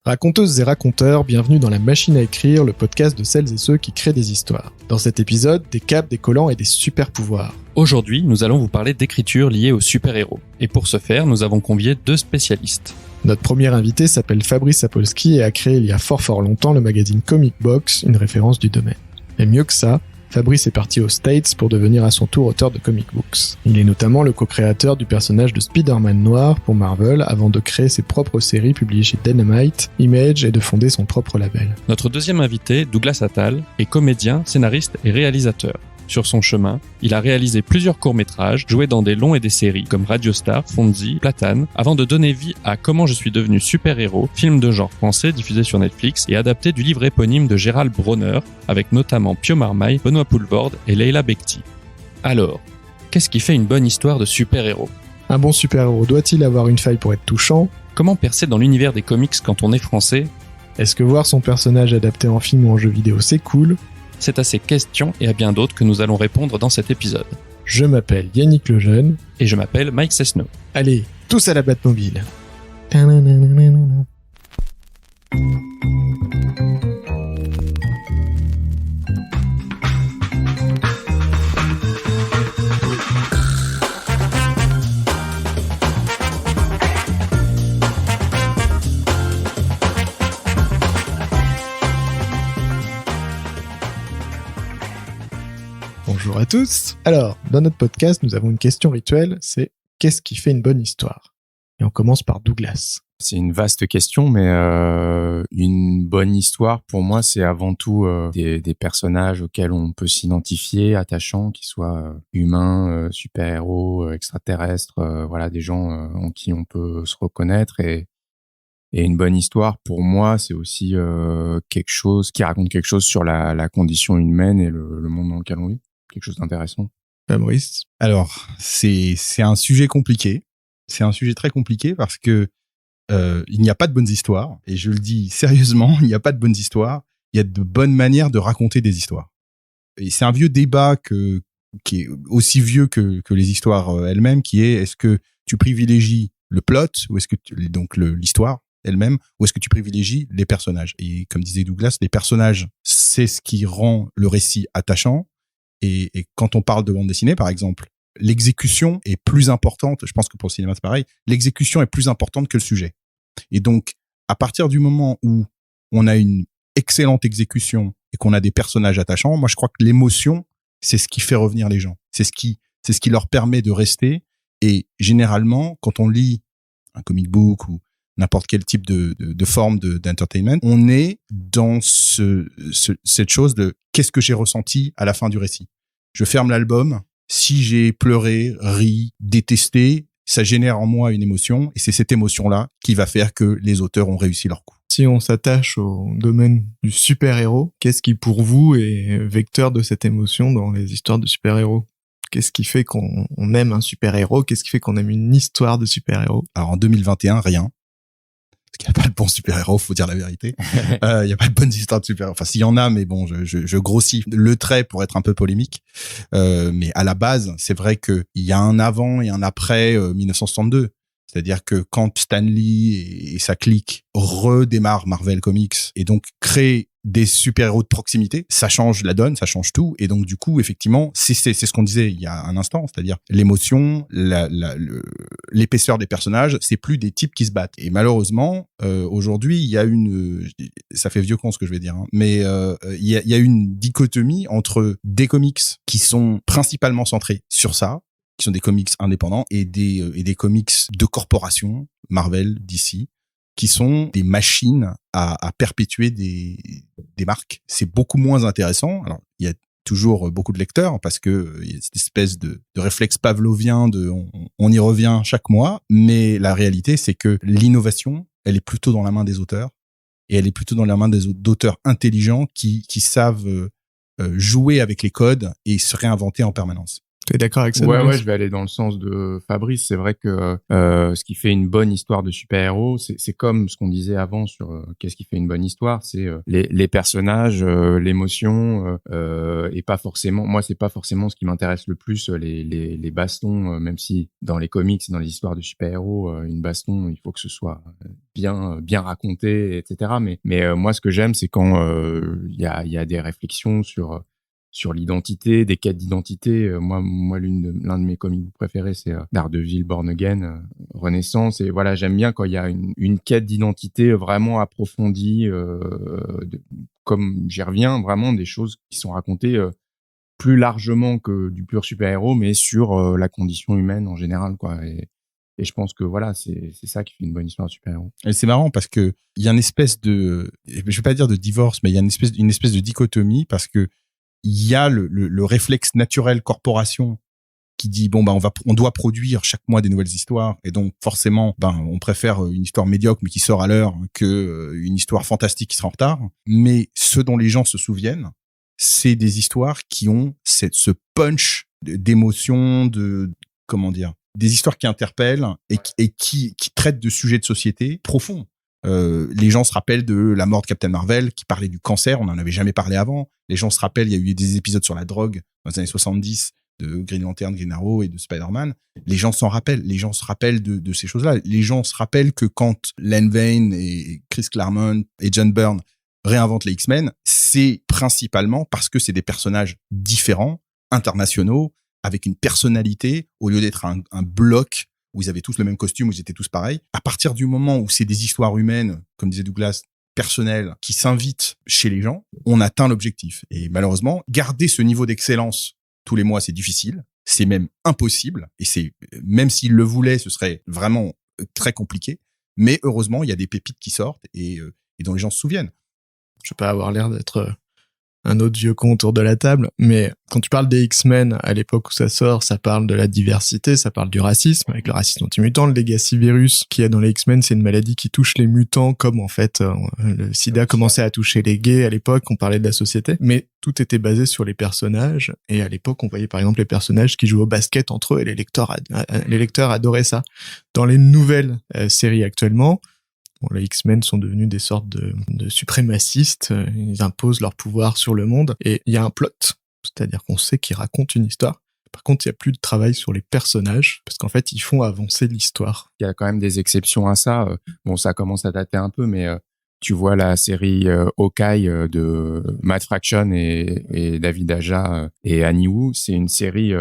Raconteuses et raconteurs, bienvenue dans La Machine à écrire, le podcast de celles et ceux qui créent des histoires. Dans cet épisode, des capes, des collants et des super pouvoirs. Aujourd'hui, nous allons vous parler d'écriture liée aux super-héros. Et pour ce faire, nous avons convié deux spécialistes. Notre premier invité s'appelle Fabrice Sapolsky et a créé il y a fort longtemps le magazine Comic Box, une référence du domaine. Mais mieux que ça, Fabrice est parti aux States pour devenir à son tour auteur de comic books. Il est notamment le co-créateur du personnage de Spider-Man noir pour Marvel avant de créer ses propres séries publiées chez Dynamite, Image et de fonder son propre label. Notre deuxième invité, Douglas Attal, est comédien, scénariste et réalisateur. Sur son chemin, il a réalisé plusieurs courts-métrages, joué dans des longs et des séries comme Radio Star, Fonzie, Platane, avant de donner vie à Comment je suis devenu super-héros, film de genre français diffusé sur Netflix et adapté du livre éponyme de Gérald Bronner, avec notamment Pio Marmaille, Benoît Poelvoorde et Leila Bekti. Alors, qu'est-ce qui fait une bonne histoire de super-héros ? Un bon super-héros doit-il avoir une faille pour être touchant ? Comment percer dans l'univers des comics quand on est français ? Est-ce que voir son personnage adapté en film ou en jeu vidéo c'est cool ? C'est à ces questions et à bien d'autres que nous allons répondre dans cet épisode. Je m'appelle Yannick Lejeune. Et je m'appelle Mike Cessno. Allez, tous à la Batmobile. Bonjour à tous. Alors, dans notre podcast, nous avons une question rituelle, c'est qu'est-ce qui fait une bonne histoire ? Et on commence par Douglas. C'est une vaste question, mais une bonne histoire, pour moi, c'est avant tout des personnages auxquels on peut s'identifier, attachants, qu'ils soient humains, super-héros, extraterrestres, voilà, des gens en qui on peut se reconnaître. Et une bonne histoire, pour moi, c'est aussi quelque chose qui raconte quelque chose sur la condition humaine et le monde dans lequel on vit. Quelque chose d'intéressant. Fabrice. Alors, c'est un sujet compliqué. C'est un sujet très compliqué parce que il n'y a pas de bonnes histoires. Et je le dis sérieusement, il n'y a pas de bonnes histoires. Il y a de bonnes manières de raconter des histoires. Et c'est un vieux débat qui est aussi vieux que les histoires elles-mêmes, qui est est-ce que tu privilégies le plot ou est-ce que l'histoire elle-même, ou est-ce que tu privilégies les personnages ? Et comme disait Douglas, les personnages, c'est ce qui rend le récit attachant. Et quand on parle de bande dessinée, par exemple, l'exécution est plus importante. Je pense que pour le cinéma, c'est pareil. L'exécution est plus importante que le sujet. Et donc, à partir du moment où on a une excellente exécution et qu'on a des personnages attachants, moi, je crois que l'émotion, c'est ce qui fait revenir les gens. C'est ce qui leur permet de rester. Et généralement, quand on lit un comic book ou n'importe quel type de forme d'entertainment, on est dans cette chose de qu'est-ce que j'ai ressenti à la fin du récit. Je ferme l'album, si j'ai pleuré, ri, détesté, ça génère en moi une émotion et c'est cette émotion-là qui va faire que les auteurs ont réussi leur coup. Si on s'attache au domaine du super-héros, qu'est-ce qui pour vous est vecteur de cette émotion dans les histoires de super-héros ? Qu'est-ce qui fait qu'on aime un super-héros ? Qu'est-ce qui fait qu'on aime une histoire de super-héros ? Alors en 2021, rien. Parce qu'il n'y a pas de bons super-héros, faut dire la vérité. Il n'y a pas de bonnes histoires de super-héros. Enfin, s'il y en a, mais bon, je grossis le trait pour être un peu polémique. Mais à la base, c'est vrai qu'il y a un avant et un après 1962. C'est-à-dire que quand Stan Lee et sa clique redémarrent Marvel Comics et donc créent des super-héros de proximité, ça change la donne, ça change tout. Et donc, du coup, effectivement, c'est ce qu'on disait il y a un instant, c'est-à-dire l'émotion, l'épaisseur des personnages, c'est plus des types qui se battent. Et malheureusement, aujourd'hui, il y a ça fait vieux con ce que je vais dire, hein, mais il y a une dichotomie entre des comics qui sont principalement centrés sur ça, qui sont des comics indépendants, et des comics de corporation, Marvel, DC, qui sont des machines à perpétuer des marques. C'est beaucoup moins intéressant. Alors, il y a toujours beaucoup de lecteurs parce que il y a cette espèce de réflexe pavlovien on y revient chaque mois, mais la réalité, c'est que l'innovation, elle est plutôt dans la main des auteurs et elle est plutôt dans la main d'auteurs intelligents qui savent jouer avec les codes et se réinventer en permanence. Tu es d'accord avec ça? Ouais, je vais aller dans le sens de Fabrice. C'est vrai que ce qui fait une bonne histoire de super-héros, c'est comme ce qu'on disait avant sur qu'est-ce qui fait une bonne histoire, c'est les personnages, l'émotion, et pas forcément. Moi, c'est pas forcément ce qui m'intéresse le plus, les bastons. Même si dans les comics, dans les histoires de super-héros, une baston, il faut que ce soit bien raconté, etc. Mais moi, ce que j'aime, c'est quand il y a des réflexions sur l'identité, des quêtes d'identité. Moi, l'un de mes comics préférés, c'est Daredevil Born Again, Renaissance. Et voilà, j'aime bien quand il y a une quête d'identité vraiment approfondie, comme j'y reviens, vraiment des choses qui sont racontées plus largement que du pur super-héros, mais sur la condition humaine en général, quoi. Et je pense que voilà, c'est ça qui fait une bonne histoire de super-héros. Et c'est marrant parce que il y a une espèce de, je vais pas dire de divorce, mais il y a une espèce de dichotomie parce que il y a le réflexe naturel corporation qui dit bon on doit produire chaque mois des nouvelles histoires et donc forcément on préfère une histoire médiocre mais qui sort à l'heure que une histoire fantastique qui sera en retard. Mais ce dont les gens se souviennent, c'est des histoires qui ont ce punch d'émotion, des histoires qui interpellent et qui traitent de sujets de société profonds. Les gens se rappellent de la mort de Captain Marvel qui parlait du cancer, on n'en avait jamais parlé avant. Les gens se rappellent, il y a eu des épisodes sur la drogue dans les années 70 de Green Lantern, Green Arrow et de Spider-Man. Les gens s'en rappellent, les gens se rappellent de ces choses-là. Les gens se rappellent que quand Len Wein et Chris Claremont et John Byrne réinventent les X-Men, c'est principalement parce que c'est des personnages différents, internationaux, avec une personnalité, au lieu d'être un bloc où ils avaient tous le même costume, où ils étaient tous pareils. À partir du moment où c'est des histoires humaines, comme disait Douglas, personnelles, qui s'invitent chez les gens, on atteint l'objectif. Et malheureusement, garder ce niveau d'excellence tous les mois, c'est difficile. C'est même impossible. Et même s'ils le voulaient, ce serait vraiment très compliqué. Mais heureusement, il y a des pépites qui sortent et dont les gens se souviennent. Je vais pas avoir l'air d'être un autre vieux con autour de la table, mais quand tu parles des X-Men, à l'époque où ça sort, ça parle de la diversité, ça parle du racisme, avec le racisme anti-mutant, le Legacy Virus qu'il y a dans les X-Men, c'est une maladie qui touche les mutants, comme en fait le sida commençait à toucher les gays à l'époque, on parlait de la société, mais tout était basé sur les personnages, et à l'époque on voyait par exemple les personnages qui jouaient au basket entre eux, et les lecteurs adoraient ça. Dans les nouvelles séries actuellement, les X-Men sont devenus des sortes de suprémacistes, ils imposent leur pouvoir sur le monde, et il y a un plot, c'est-à-dire qu'on sait qu'ils racontent une histoire. Par contre, il n'y a plus de travail sur les personnages, parce qu'en fait, ils font avancer l'histoire. Il y a quand même des exceptions à ça. Bon, ça commence à dater un peu, mais tu vois la série Hawkeye de Matt Fraction et David Aja et Annie Wu, c'est une série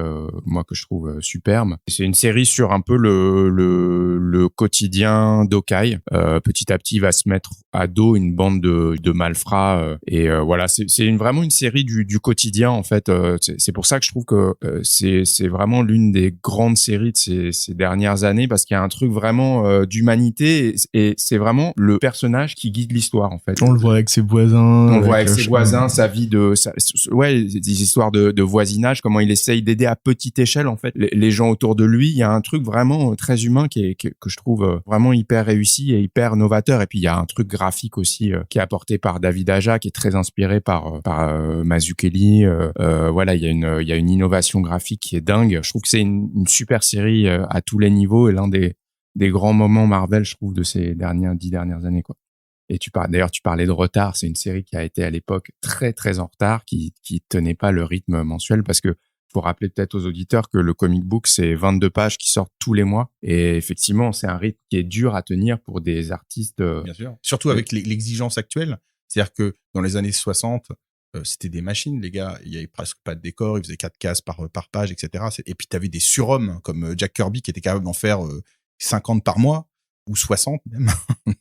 moi que je trouve superbe. C'est une série sur un peu le quotidien d'Hawkeye. Petit à petit, il va se mettre à dos une bande de malfrats et voilà, c'est vraiment une série du quotidien en fait. C'est pour ça que je trouve que c'est vraiment l'une des grandes séries de ces dernières années parce qu'il y a un truc vraiment d'humanité et c'est vraiment le personnage qui guide l'histoire en fait. On le voit avec ses voisins. On le voit avec ses voisins, sa vie des histoires de voisinage, comment il essaye d'aider à petite échelle en fait les gens autour de lui. Il y a un truc vraiment très humain que je trouve vraiment hyper réussi et hyper novateur. Et puis il y a un truc graphique aussi qui est apporté par David Aja, qui est très inspiré par Mazzucchelli. Voilà, il y a une innovation graphique qui est dingue. Je trouve que c'est une super série à tous les niveaux et l'un des grands moments Marvel, je trouve, de ces 10 dernières années, quoi. Et tu parlais de retard. C'est une série qui a été à l'époque très, très en retard, qui tenait pas le rythme mensuel parce que faut rappeler peut-être aux auditeurs que le comic book, c'est 22 pages qui sortent tous les mois. Et effectivement, c'est un rythme qui est dur à tenir pour des artistes. Bien sûr. Surtout avec l'exigence actuelle. C'est-à-dire que dans les années 60, c'était des machines, les gars. Il y avait presque pas de décor. Ils faisaient 4 cases par page, etc. Et puis, t'avais des surhommes comme Jack Kirby qui était capable d'en faire 50 par mois. Ou 60 même.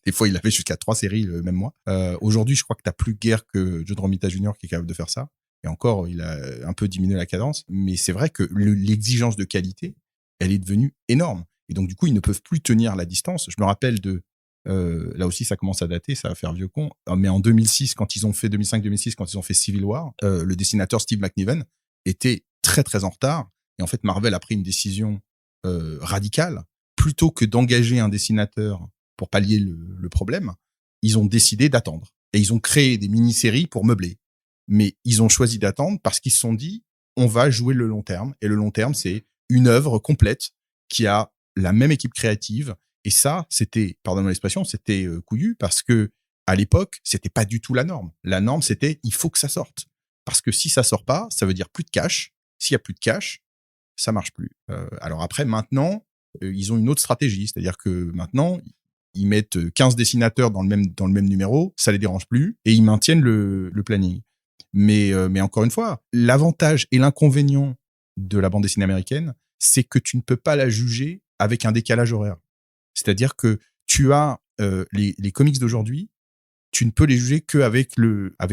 Des fois, il avait jusqu'à 3 séries le même mois. Aujourd'hui, je crois que t'as plus guère que John Romita Jr. qui est capable de faire ça. Et encore, il a un peu diminué la cadence. Mais c'est vrai que l'exigence de qualité, elle est devenue énorme. Et donc, du coup, ils ne peuvent plus tenir la distance. Je me rappelle là aussi, ça commence à dater, ça va faire vieux con. Mais en 2006, 2005-2006, quand ils ont fait Civil War, le dessinateur Steve McNiven était très, très en retard. Et en fait, Marvel a pris une décision radicale. Plutôt que d'engager un dessinateur pour pallier le problème, ils ont décidé d'attendre. Et ils ont créé des mini-séries pour meubler. Mais ils ont choisi d'attendre parce qu'ils se sont dit, on va jouer le long terme. Et le long terme, c'est une œuvre complète qui a la même équipe créative. Et ça, c'était, pardonne-moi l'expression, c'était couillu parce que à l'époque, c'était pas du tout la norme. La norme, c'était il faut que ça sorte. Parce que si ça sort pas, ça veut dire plus de cash. S'il y a plus de cash, ça marche plus. Alors après, maintenant, ils ont une autre stratégie. C'est-à-dire que maintenant, ils mettent 15 dessinateurs dans le même numéro, ça les dérange plus, et ils maintiennent le planning. Mais encore une fois, l'avantage et l'inconvénient de la bande dessinée américaine, c'est que tu ne peux pas la juger avec un décalage horaire. C'est-à-dire que tu as les comics d'aujourd'hui, tu ne peux les juger qu'avec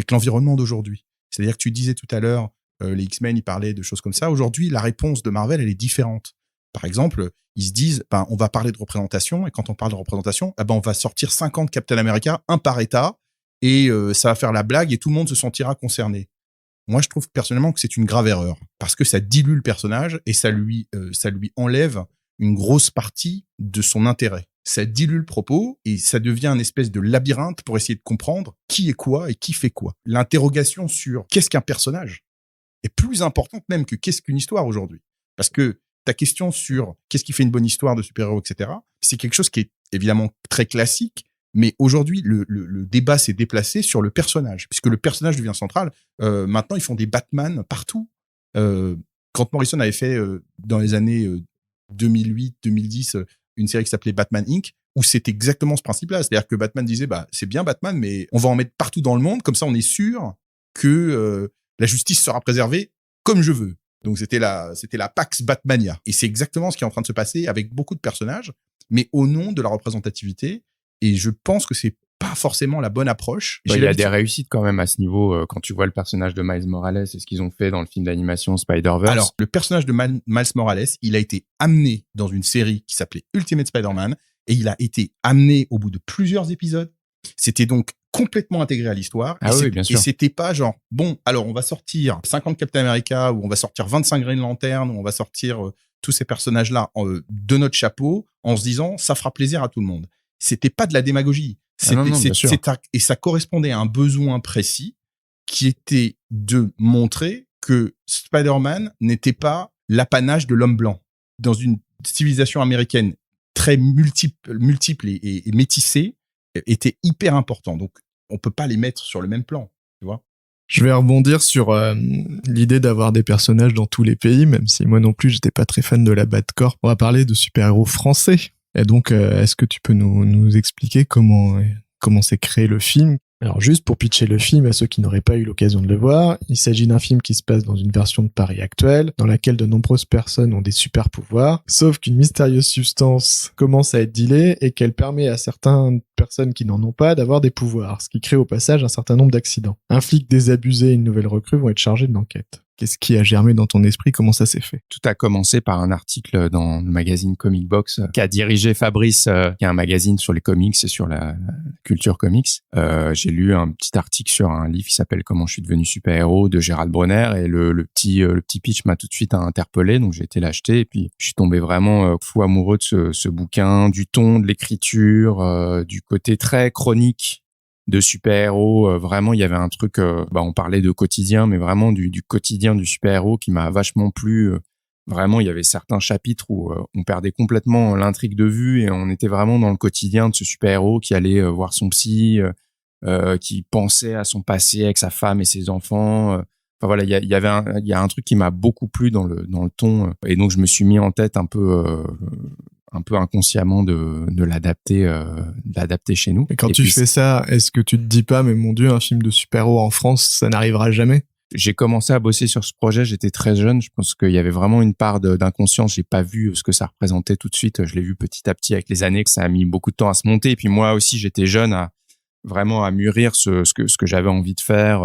l'environnement d'aujourd'hui. C'est-à-dire que tu disais tout à l'heure, les X-Men, ils parlaient de choses comme ça. Aujourd'hui, la réponse de Marvel, elle est différente. Par exemple, ils se disent, on va parler de représentation, et quand on parle de représentation, on va sortir 50 Captain America, un par état, et ça va faire la blague, et tout le monde se sentira concerné. Moi, je trouve personnellement que c'est une grave erreur, parce que ça dilue le personnage, et ça lui enlève une grosse partie de son intérêt. Ça dilue le propos, et ça devient une espèce de labyrinthe pour essayer de comprendre qui est quoi et qui fait quoi. L'interrogation sur qu'est-ce qu'un personnage est plus importante même que qu'est-ce qu'une histoire aujourd'hui. Parce que ta question sur qu'est-ce qui fait une bonne histoire de super-héros, etc., c'est quelque chose qui est évidemment très classique, mais aujourd'hui, le débat s'est déplacé sur le personnage, puisque le personnage devient central. Maintenant, ils font des Batman partout. Grant Morrison avait fait, dans les années 2008-2010, une série qui s'appelait Batman Inc., où c'est exactement ce principe-là. C'est-à-dire que Batman disait, c'est bien Batman, mais on va en mettre partout dans le monde, comme ça on est sûr que la justice sera préservée comme je veux. Donc c'était la Pax Batmania. Et c'est exactement ce qui est en train de se passer avec beaucoup de personnages, mais au nom de la représentativité. Et je pense que c'est pas forcément la bonne approche. Il y a des réussites quand même à ce niveau, quand tu vois le personnage de Miles Morales et ce qu'ils ont fait dans le film d'animation Spider-Verse. Alors, le personnage de Miles Morales, il a été amené dans une série qui s'appelait Ultimate Spider-Man, et il a été amené au bout de plusieurs épisodes. C'était donc complètement intégré à l'histoire. Ah oui, bien sûr. Et c'était pas genre, alors on va sortir 50 Captain America, ou on va sortir 25 Green Lantern, ou on va sortir tous ces personnages-là de notre chapeau, en se disant, ça fera plaisir à tout le monde. C'était pas de la démagogie. Et ça correspondait à un besoin précis qui était de montrer que Spider-Man n'était pas l'apanage de l'homme blanc. Dans une civilisation américaine très multiple et métissée, était hyper important. Donc, on peut pas les mettre sur le même plan, tu vois. Je vais rebondir sur l'idée d'avoir des personnages dans tous les pays, même si moi non plus, j'étais pas très fan de la Batcorp. On va parler de super-héros français. Et donc, est-ce que tu peux nous expliquer comment s'est créé le film? Alors, juste pour pitcher le film à ceux qui n'auraient pas eu l'occasion de le voir, il s'agit d'un film qui se passe dans une version de Paris actuelle, dans laquelle de nombreuses personnes ont des super pouvoirs, sauf qu'une mystérieuse substance commence à être dealée et qu'elle permet à certaines personnes qui n'en ont pas d'avoir des pouvoirs, ce qui crée au passage un certain nombre d'accidents. Un flic désabusé et une nouvelle recrue vont être chargés de l'enquête. Qu'est-ce qui a germé dans ton esprit? Comment ça s'est fait? Tout a commencé par un article dans le magazine Comic Box qu'a dirigé Fabrice, qui est un magazine sur les comics et sur la culture comics. J'ai lu un petit article sur un livre qui s'appelle Comment je suis devenu super-héros de Gérald Bronner, et le petit pitch m'a tout de suite interpellé, donc j'ai été l'acheter, et puis je suis tombé vraiment fou amoureux de ce bouquin, du ton, de l'écriture, du côté très chronique de super-héros. Vraiment, il y avait un truc, on parlait de quotidien, mais vraiment du quotidien du super-héros qui m'a vachement plu. Vraiment, il y avait certains chapitres où on perdait complètement l'intrigue de vue et on était vraiment dans le quotidien de ce super-héros qui allait voir son psy, qui pensait à son passé avec sa femme et ses enfants. Enfin voilà, il y a un truc qui m'a beaucoup plu dans le ton, et donc je me suis mis en tête un peu inconsciemment de l'adapter chez nous. Et quand tu fais ça, est-ce que tu te dis pas, mais mon Dieu, un film de super-héros en France, ça n'arrivera jamais? J'ai commencé à bosser sur ce projet, j'étais très jeune, je pense qu'il y avait vraiment une part d'inconscience, j'ai pas vu ce que ça représentait tout de suite, je l'ai vu petit à petit avec les années, que ça a mis beaucoup de temps à se monter, et puis moi aussi j'étais jeune à mûrir ce que j'avais envie de faire,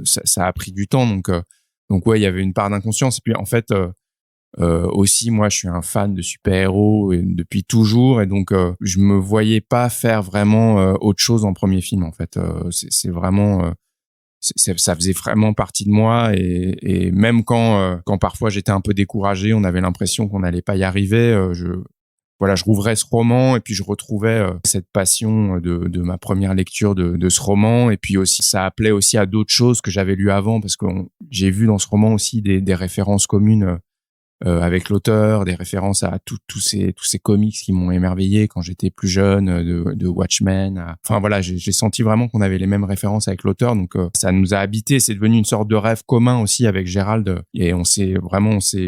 ça a pris du temps, donc ouais, il y avait une part d'inconscience, et puis en fait aussi moi je suis un fan de super-héros depuis toujours, et donc je me voyais pas faire vraiment autre chose en premier film en fait. C'est vraiment ça faisait vraiment partie de moi, et même quand parfois j'étais un peu découragé, on avait l'impression qu'on n'allait pas y arriver, voilà, je rouvrais ce roman et puis je retrouvais cette passion de ma première lecture de ce roman. Et puis aussi, ça appelait aussi à d'autres choses que j'avais lues avant, parce que j'ai vu dans ce roman aussi des références communes avec l'auteur, des références à tous ces comics qui m'ont émerveillé quand j'étais plus jeune, de Watchmen. Enfin voilà, j'ai senti vraiment qu'on avait les mêmes références avec l'auteur, donc ça nous a habité. C'est devenu une sorte de rêve commun aussi avec Gérald, et on s'est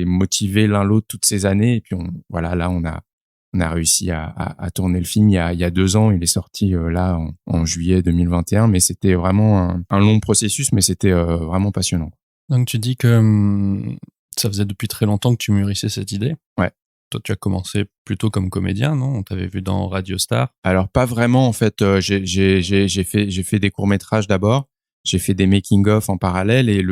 motivé l'un l'autre toutes ces années. Et puis là, on a réussi à tourner le film il y a 2 ans. Il est sorti là en juillet 2021, mais c'était vraiment un long processus, mais c'était vraiment passionnant. Donc tu dis que ça faisait depuis très longtemps que tu mûrissais cette idée. Ouais. Toi, tu as commencé plutôt comme comédien, non? On t'avait vu dans Radio Star. Alors pas vraiment en fait. J'ai fait des courts-métrages d'abord. J'ai fait des making-of en parallèle, et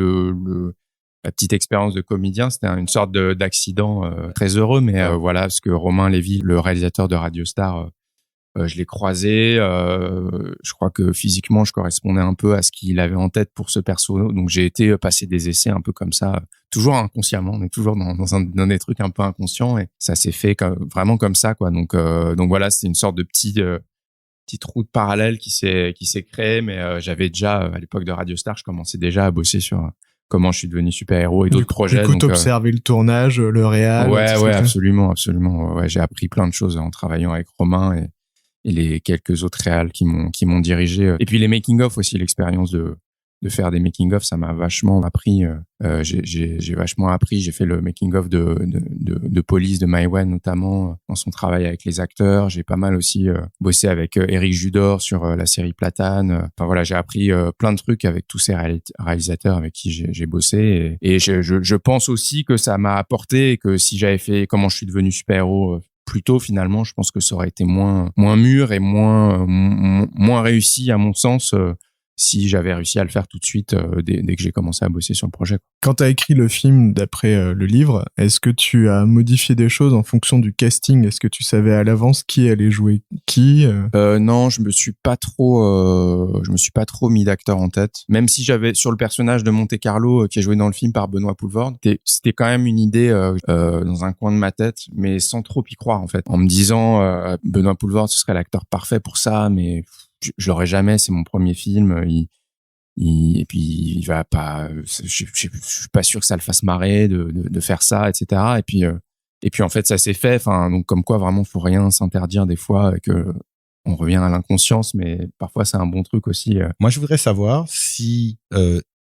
la petite expérience de comédien, c'était une sorte d'accident très heureux, mais voilà, parce que Romain Lévy, le réalisateur de Radio Star, je l'ai croisé. Je crois que physiquement, je correspondais un peu à ce qu'il avait en tête pour ce perso. Donc j'ai été passer des essais un peu comme ça, toujours inconsciemment. On est toujours dans des trucs un peu inconscients, et ça s'est fait vraiment comme ça, quoi. Donc voilà, c'est une sorte de petite route parallèle qui s'est créée. Mais j'avais déjà à l'époque de Radio Star, je commençais déjà à bosser sur comment je suis devenu super-héros et d'autres projets. Du coup, t'observais le tournage, le réal. Ouais, absolument. Ouais, j'ai appris plein de choses en travaillant avec Romain et les quelques autres réals qui m'ont dirigé. Et puis les making-of aussi, l'expérience de faire des making-of, ça m'a vachement appris. J'ai vachement appris. J'ai fait le making-of de Police de Maïwenn, notamment dans son travail avec les acteurs. J'ai pas mal aussi bossé avec Éric Judor sur la série Platane. Enfin voilà, j'ai appris plein de trucs avec tous ces réalisateurs avec qui j'ai bossé. Et je pense aussi que ça m'a apporté, et que si j'avais fait Comment je suis devenu super-héros plus tôt, finalement, je pense que ça aurait été moins mûr et moins réussi à mon sens, si j'avais réussi à le faire tout de suite dès que j'ai commencé à bosser sur le projet. Quand tu as écrit le film d'après le livre, est-ce que tu as modifié des choses en fonction du casting? Est-ce que tu savais à l'avance qui allait jouer qui? Non, je me suis pas trop mis d'acteur en tête. Même si j'avais sur le personnage de Monte Carlo qui est joué dans le film par Benoît Poelvoorde, c'était quand même une idée dans un coin de ma tête, mais sans trop y croire en fait. En me disant Benoît Poelvoorde, ce serait l'acteur parfait pour ça, mais je l'aurais jamais, c'est mon premier film, et puis il va pas, je suis pas sûr que ça le fasse marrer de faire ça, etc. Et puis en fait ça s'est fait. Enfin donc comme quoi vraiment faut rien s'interdire des fois, et que on revient à l'inconscience, mais parfois c'est un bon truc aussi. Moi je voudrais savoir si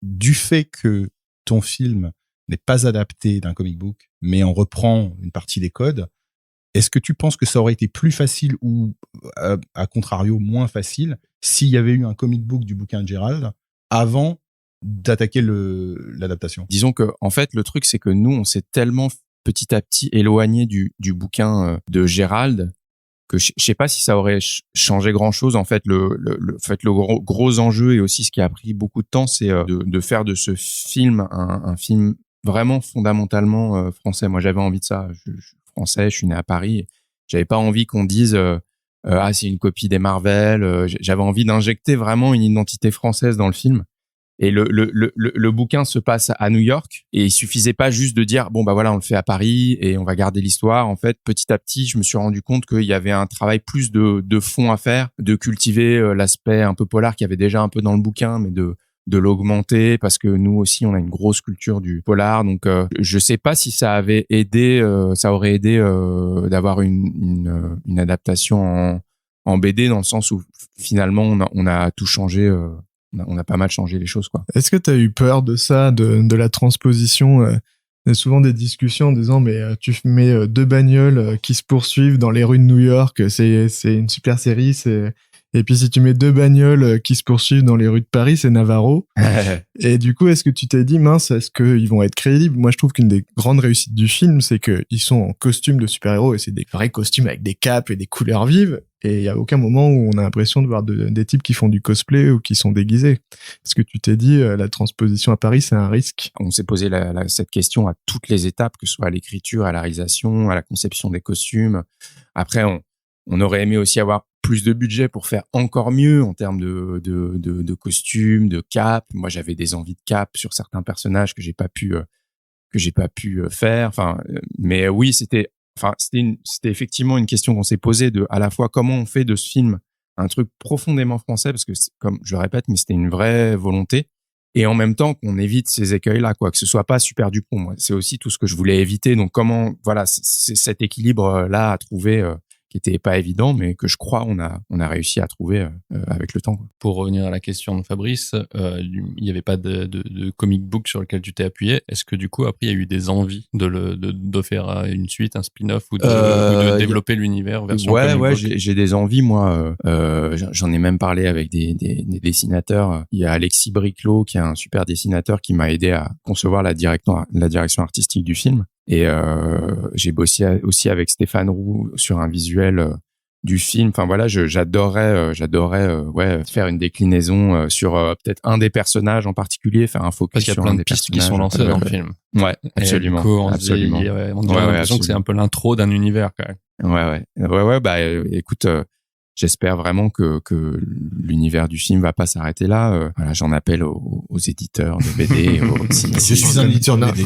du fait que ton film n'est pas adapté d'un comic book, mais on reprend une partie des codes, est-ce que tu penses que ça aurait été plus facile ou, à contrario, moins facile s'il y avait eu un comic book du bouquin de Gérald avant d'attaquer l'adaptation? Disons que, en fait, le truc, c'est que nous, on s'est tellement petit à petit éloigné du bouquin de Gérald que je sais pas si ça aurait changé grand chose. En fait, le gros enjeu, et aussi ce qui a pris beaucoup de temps, c'est de faire de ce film un film vraiment fondamentalement français. Moi, j'avais envie de ça. Je suis français, je suis né à Paris. J'avais pas envie qu'on dise c'est une copie des Marvel. J'avais envie d'injecter vraiment une identité française dans le film. Et le bouquin se passe à New York, et il suffisait pas juste de dire bon bah voilà, on le fait à Paris et on va garder l'histoire. En fait, petit à petit, je me suis rendu compte qu'il y avait un travail plus de fond à faire, de cultiver l'aspect un peu polar qu'il y avait déjà un peu dans le bouquin, mais de l'augmenter, parce que nous aussi on a une grosse culture du polar. Donc je sais pas si ça avait aidé, ça aurait aidé d'avoir une adaptation en BD, dans le sens où finalement on a tout changé. On a pas mal changé les choses, quoi. Est-ce que tu as eu peur de ça, de la transposition? Il y a souvent des discussions en disant mais tu mets 2 bagnoles qui se poursuivent dans les rues de New York, c'est une super série, et puis si tu mets 2 bagnoles qui se poursuivent dans les rues de Paris, c'est Navarro. Et du coup, est-ce que tu t'es dit mince, est-ce qu'ils vont être crédibles? Moi, je trouve qu'une des grandes réussites du film, c'est qu'ils sont en costume de super-héros, et c'est des vrais costumes avec des capes et des couleurs vives. Et il y a aucun moment où on a l'impression de voir des types qui font du cosplay ou qui sont déguisés. Est-ce que tu t'es dit la transposition à Paris, c'est un risque? On s'est posé cette question à toutes les étapes, que ce soit à l'écriture, à la réalisation, à la conception des costumes. Après, on aurait aimé aussi avoir plus de budget pour faire encore mieux en termes de costumes, de capes. Moi, j'avais des envies de capes sur certains personnages que j'ai pas pu faire. Enfin, mais oui, c'était enfin, c'était effectivement une question qu'on s'est posée de, à la fois, comment on fait de ce film un truc profondément français, parce que comme je le répète, mais c'était une vraie volonté. Et en même temps qu'on évite ces écueils-là, quoi, que ce soit pas super Dupont. Moi, c'est aussi tout ce que je voulais éviter. Donc comment, voilà, c'est cet équilibre-là à trouver, qui était pas évident, mais que je crois on a réussi à trouver avec le temps, quoi. Pour revenir à la question de Fabrice, il n'y avait pas de comic book sur lequel tu t'es appuyé. Est-ce que du coup après il y a eu des envies de faire une suite, un spin-off ou de développer l'univers version comic book? J'ai des envies, moi. J'en ai même parlé avec des dessinateurs. Il y a Alexis Briclot qui est un super dessinateur qui m'a aidé à concevoir la direction artistique du film. Et j'ai bossé aussi avec Stéphane Roux sur un visuel du film. Enfin voilà, j'adorais faire une déclinaison sur peut-être un des personnages en particulier, faire un focus sur un des pistes personnages. Qui sont lancées dans le film. Ouais, absolument. Et du coup, on absolument. dirait l'impression que c'est un peu l'intro d'un univers quand même. Ouais. Bah écoute, j'espère vraiment que l'univers du film va pas s'arrêter là. Voilà, j'en appelle aux éditeurs de BD. Je suis un éditeur de BD.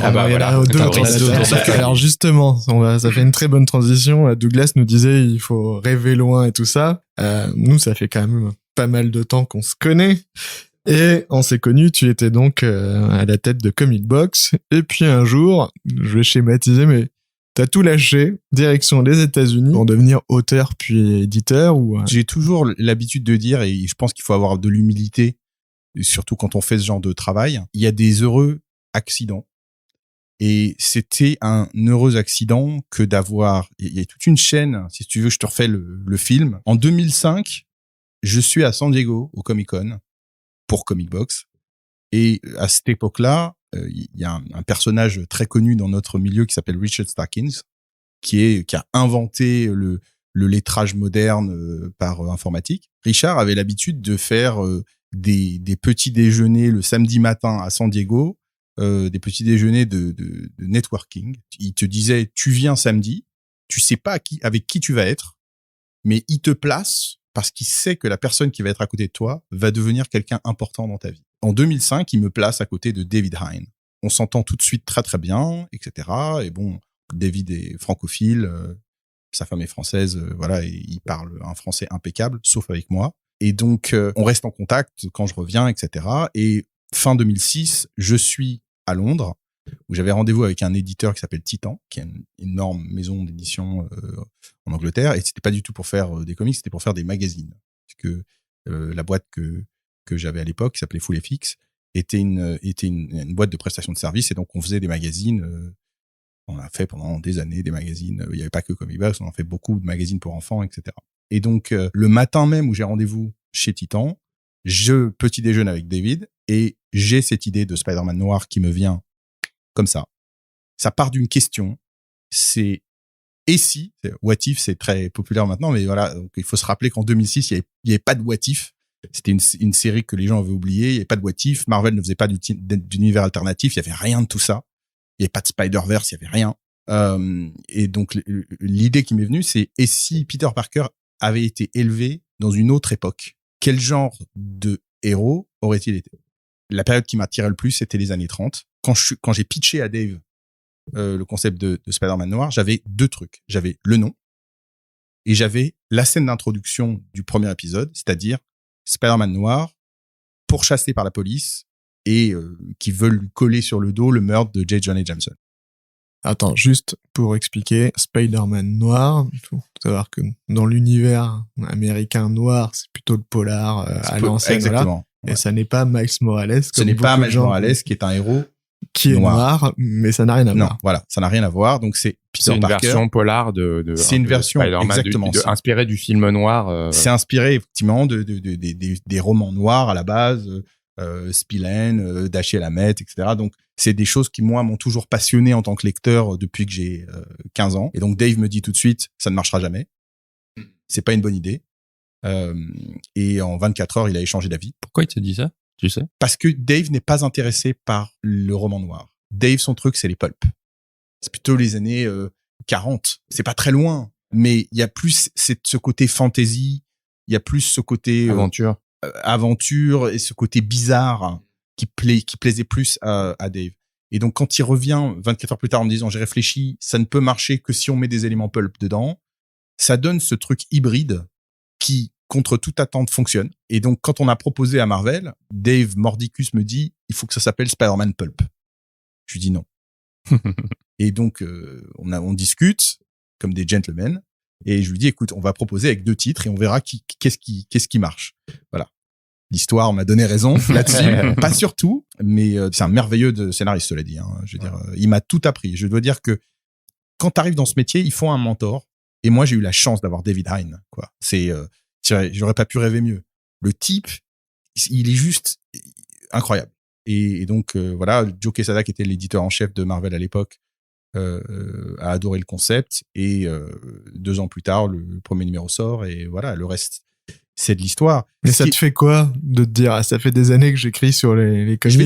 Alors justement, ça fait une très bonne transition. Douglas nous disait il faut rêver loin et tout ça. Nous, ça fait quand même pas mal de temps qu'on se connaît. Et on s'est connus, tu étais donc à la tête de Comic Box. Et puis un jour, je vais schématiser, mais t'as tout lâché, direction les États-Unis, pour devenir auteur puis éditeur ou... J'ai toujours l'habitude de dire, et je pense qu'il faut avoir de l'humilité, surtout quand on fait ce genre de travail, il y a des heureux accidents. Et c'était un heureux accident que d'avoir... Il y a toute une chaîne, si tu veux, je te refais le film. En 2005, je suis à San Diego, au Comic-Con, pour Comic Box. Et à cette époque-là, il y a un personnage très connu dans notre milieu qui s'appelle Richard Starkins, qui a inventé le lettrage moderne par informatique. Richard avait l'habitude de faire des petits déjeuners le samedi matin à San Diego, des petits déjeuners de networking. Il te disait, tu viens samedi, tu sais pas avec qui tu vas être, mais il te place parce qu'il sait que la personne qui va être à côté de toi va devenir quelqu'un important dans ta vie. En 2005, il me place à côté de David Hein. On s'entend tout de suite très très bien, etc. Et bon, David est francophile, sa femme est française, voilà, et il parle un français impeccable, sauf avec moi. Et donc, on reste en contact quand je reviens, etc. Et fin 2006, je suis à Londres, où j'avais rendez-vous avec un éditeur qui s'appelle Titan, qui est une énorme maison d'édition en Angleterre. Et c'était pas du tout pour faire des comics, c'était pour faire des magazines. Parce que la boîte que j'avais à l'époque, qui s'appelait Full FX, était une boîte de prestation de services. Et donc, on faisait des magazines. On a fait pendant des années des magazines. Il n'y avait pas que Comic Box, on en fait beaucoup de magazines pour enfants, etc. Et donc, le matin même où j'ai rendez-vous chez Titan, je petit déjeune avec David et j'ai cette idée de Spider-Man noir qui me vient comme ça. Ça part d'une question. C'est et si, What If, c'est très populaire maintenant, mais voilà, donc il faut se rappeler qu'en 2006, il y avait pas de What If. C'était une série que les gens avaient oubliée. Il y avait pas de What If. Marvel ne faisait pas d'univers alternatif. Il y avait rien de tout ça. Il y avait pas de Spider-Verse. Il y avait rien. Et donc, l'idée qui m'est venue, c'est et si Peter Parker avait été élevé dans une autre époque? Quel genre de héros aurait-il été? La période qui m'attirait le plus, c'était les années 30. Quand j'ai pitché à Dave le concept de Spider-Man noir, j'avais deux trucs. J'avais le nom et j'avais la scène d'introduction du premier épisode, c'est-à-dire Spider-Man noir pourchassé par la police et qui veulent lui coller sur le dos le meurtre de J. Jonah Jameson. Attends, juste pour expliquer, Spider-Man noir, il faut savoir que dans l'univers américain noir, c'est plutôt le polar à l'ancienne. Exactement. Voilà. Ouais. Et ça n'est pas Miles Morales. Ce n'est pas Miles Morales qui est un héros qui est noir, mais ça n'a rien à voir. Non, voilà, ça n'a rien à voir. Donc c'est Peter C'est une Parker. Version polar de C'est une version Spider-Man, exactement inspirée du film noir. C'est inspiré effectivement des romans noirs à la base, Spillane, Dashiell Hammett, etc. Donc c'est des choses qui moi m'ont toujours passionné en tant que lecteur depuis que j'ai 15 ans. Et donc Dave me dit tout de suite, ça ne marchera jamais. C'est pas une bonne idée. Et en 24 heures, il a échangé d'avis. Pourquoi il te dit ça? Tu sais? Parce que Dave n'est pas intéressé par le roman noir. Dave, son truc, c'est les pulps. C'est plutôt les années 40. C'est pas très loin, mais il y a plus ce côté fantasy, il y a plus ce côté aventure et ce côté bizarre qui plaisait plus à Dave. Et donc, quand il revient 24 heures plus tard en me disant, j'ai réfléchi, ça ne peut marcher que si on met des éléments pulp dedans, ça donne ce truc hybride qui, contre toute attente, fonctionne. Et donc, quand on a proposé à Marvel, Dave Mordicus me dit, il faut que ça s'appelle Spider-Man Pulp. Je lui dis non. Et donc, on discute comme des gentlemen. Et je lui dis, écoute, on va proposer avec 2 titres et on verra qu'est-ce qui marche. Voilà. L'histoire m'a donné raison là-dessus. Pas surtout, mais c'est un merveilleux scénariste, cela dit. Je veux dire, il m'a tout appris. Je dois dire que quand t'arrives dans ce métier, il faut un mentor. Et moi, j'ai eu la chance d'avoir David Hein, quoi. J'aurais pas pu rêver mieux. Le type, il est juste incroyable. Et donc, voilà, Joe Quesada, qui était l'éditeur en chef de Marvel à l'époque, a adoré le concept. Et 2 ans plus tard, le premier numéro sort. Et voilà, le reste, c'est de l'histoire. Mais ça te fait quoi de te dire, ça fait des années que j'écris sur les comics? Je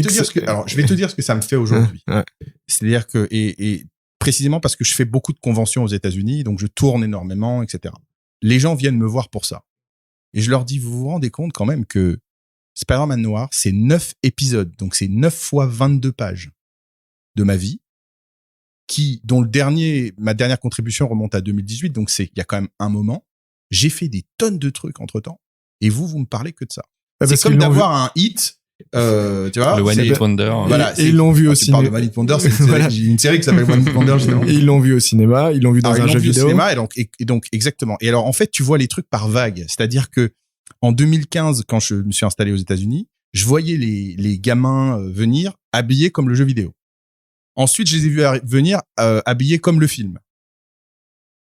vais te dire ce que ça me fait aujourd'hui. Ouais. C'est-à-dire que, et précisément parce que je fais beaucoup de conventions aux États-Unis, donc je tourne énormément, etc. Les gens viennent me voir pour ça. Et je leur dis, vous vous rendez compte quand même que Spider-Man Noir, c'est 9 épisodes, donc c'est 9 fois 22 pages de ma vie, dont ma dernière contribution remonte à 2018, donc il y a quand même un moment. J'ai fait des tonnes de trucs entre-temps, et vous me parlez que de ça. C'est comme d'avoir un hit, tu vois. Le One Hit Wonder. Voilà, et ils l'ont vu au cinéma. Tu parles de One Hit Wonder, c'est une série qui s'appelle One Hit Wonder, justement. Ils l'ont vu au cinéma, ils l'ont vu dans un jeu vidéo. Cinéma, et donc, exactement. Et alors, en fait, tu vois les trucs par vague. C'est-à-dire que, en 2015, quand je me suis installé aux États-Unis, je voyais les gamins venir habillés comme le jeu vidéo. Ensuite, je les ai vus venir habillés comme le film.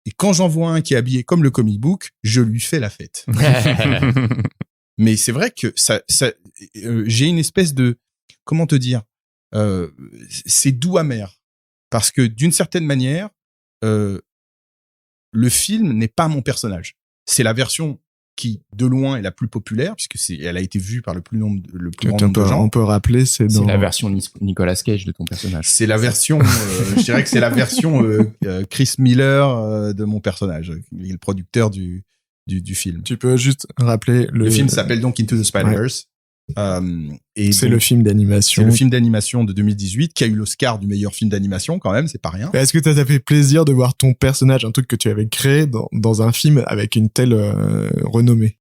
Et quand j'en vois un qui est habillé comme le comic book, je lui fais la fête. Mais c'est vrai que j'ai une espèce de, comment te dire, c'est doux amer. Parce que d'une certaine manière, le film n'est pas mon personnage. C'est la version qui, de loin, est la plus populaire, puisque elle a été vue par le plus grand nombre de gens. On peut rappeler, c'est la version Nicolas Cage de ton personnage. C'est la version, je dirais que c'est la version Chris Miller de mon personnage, il est le producteur du film. Tu peux juste rappeler le film s'appelle donc Into the Spider-Verse. Et c'est le film d'animation. C'est le film d'animation de 2018 qui a eu l'Oscar du meilleur film d'animation quand même, c'est pas rien. Est-ce que ça t'a fait plaisir de voir ton personnage, un truc que tu avais créé dans un film avec une telle renommée?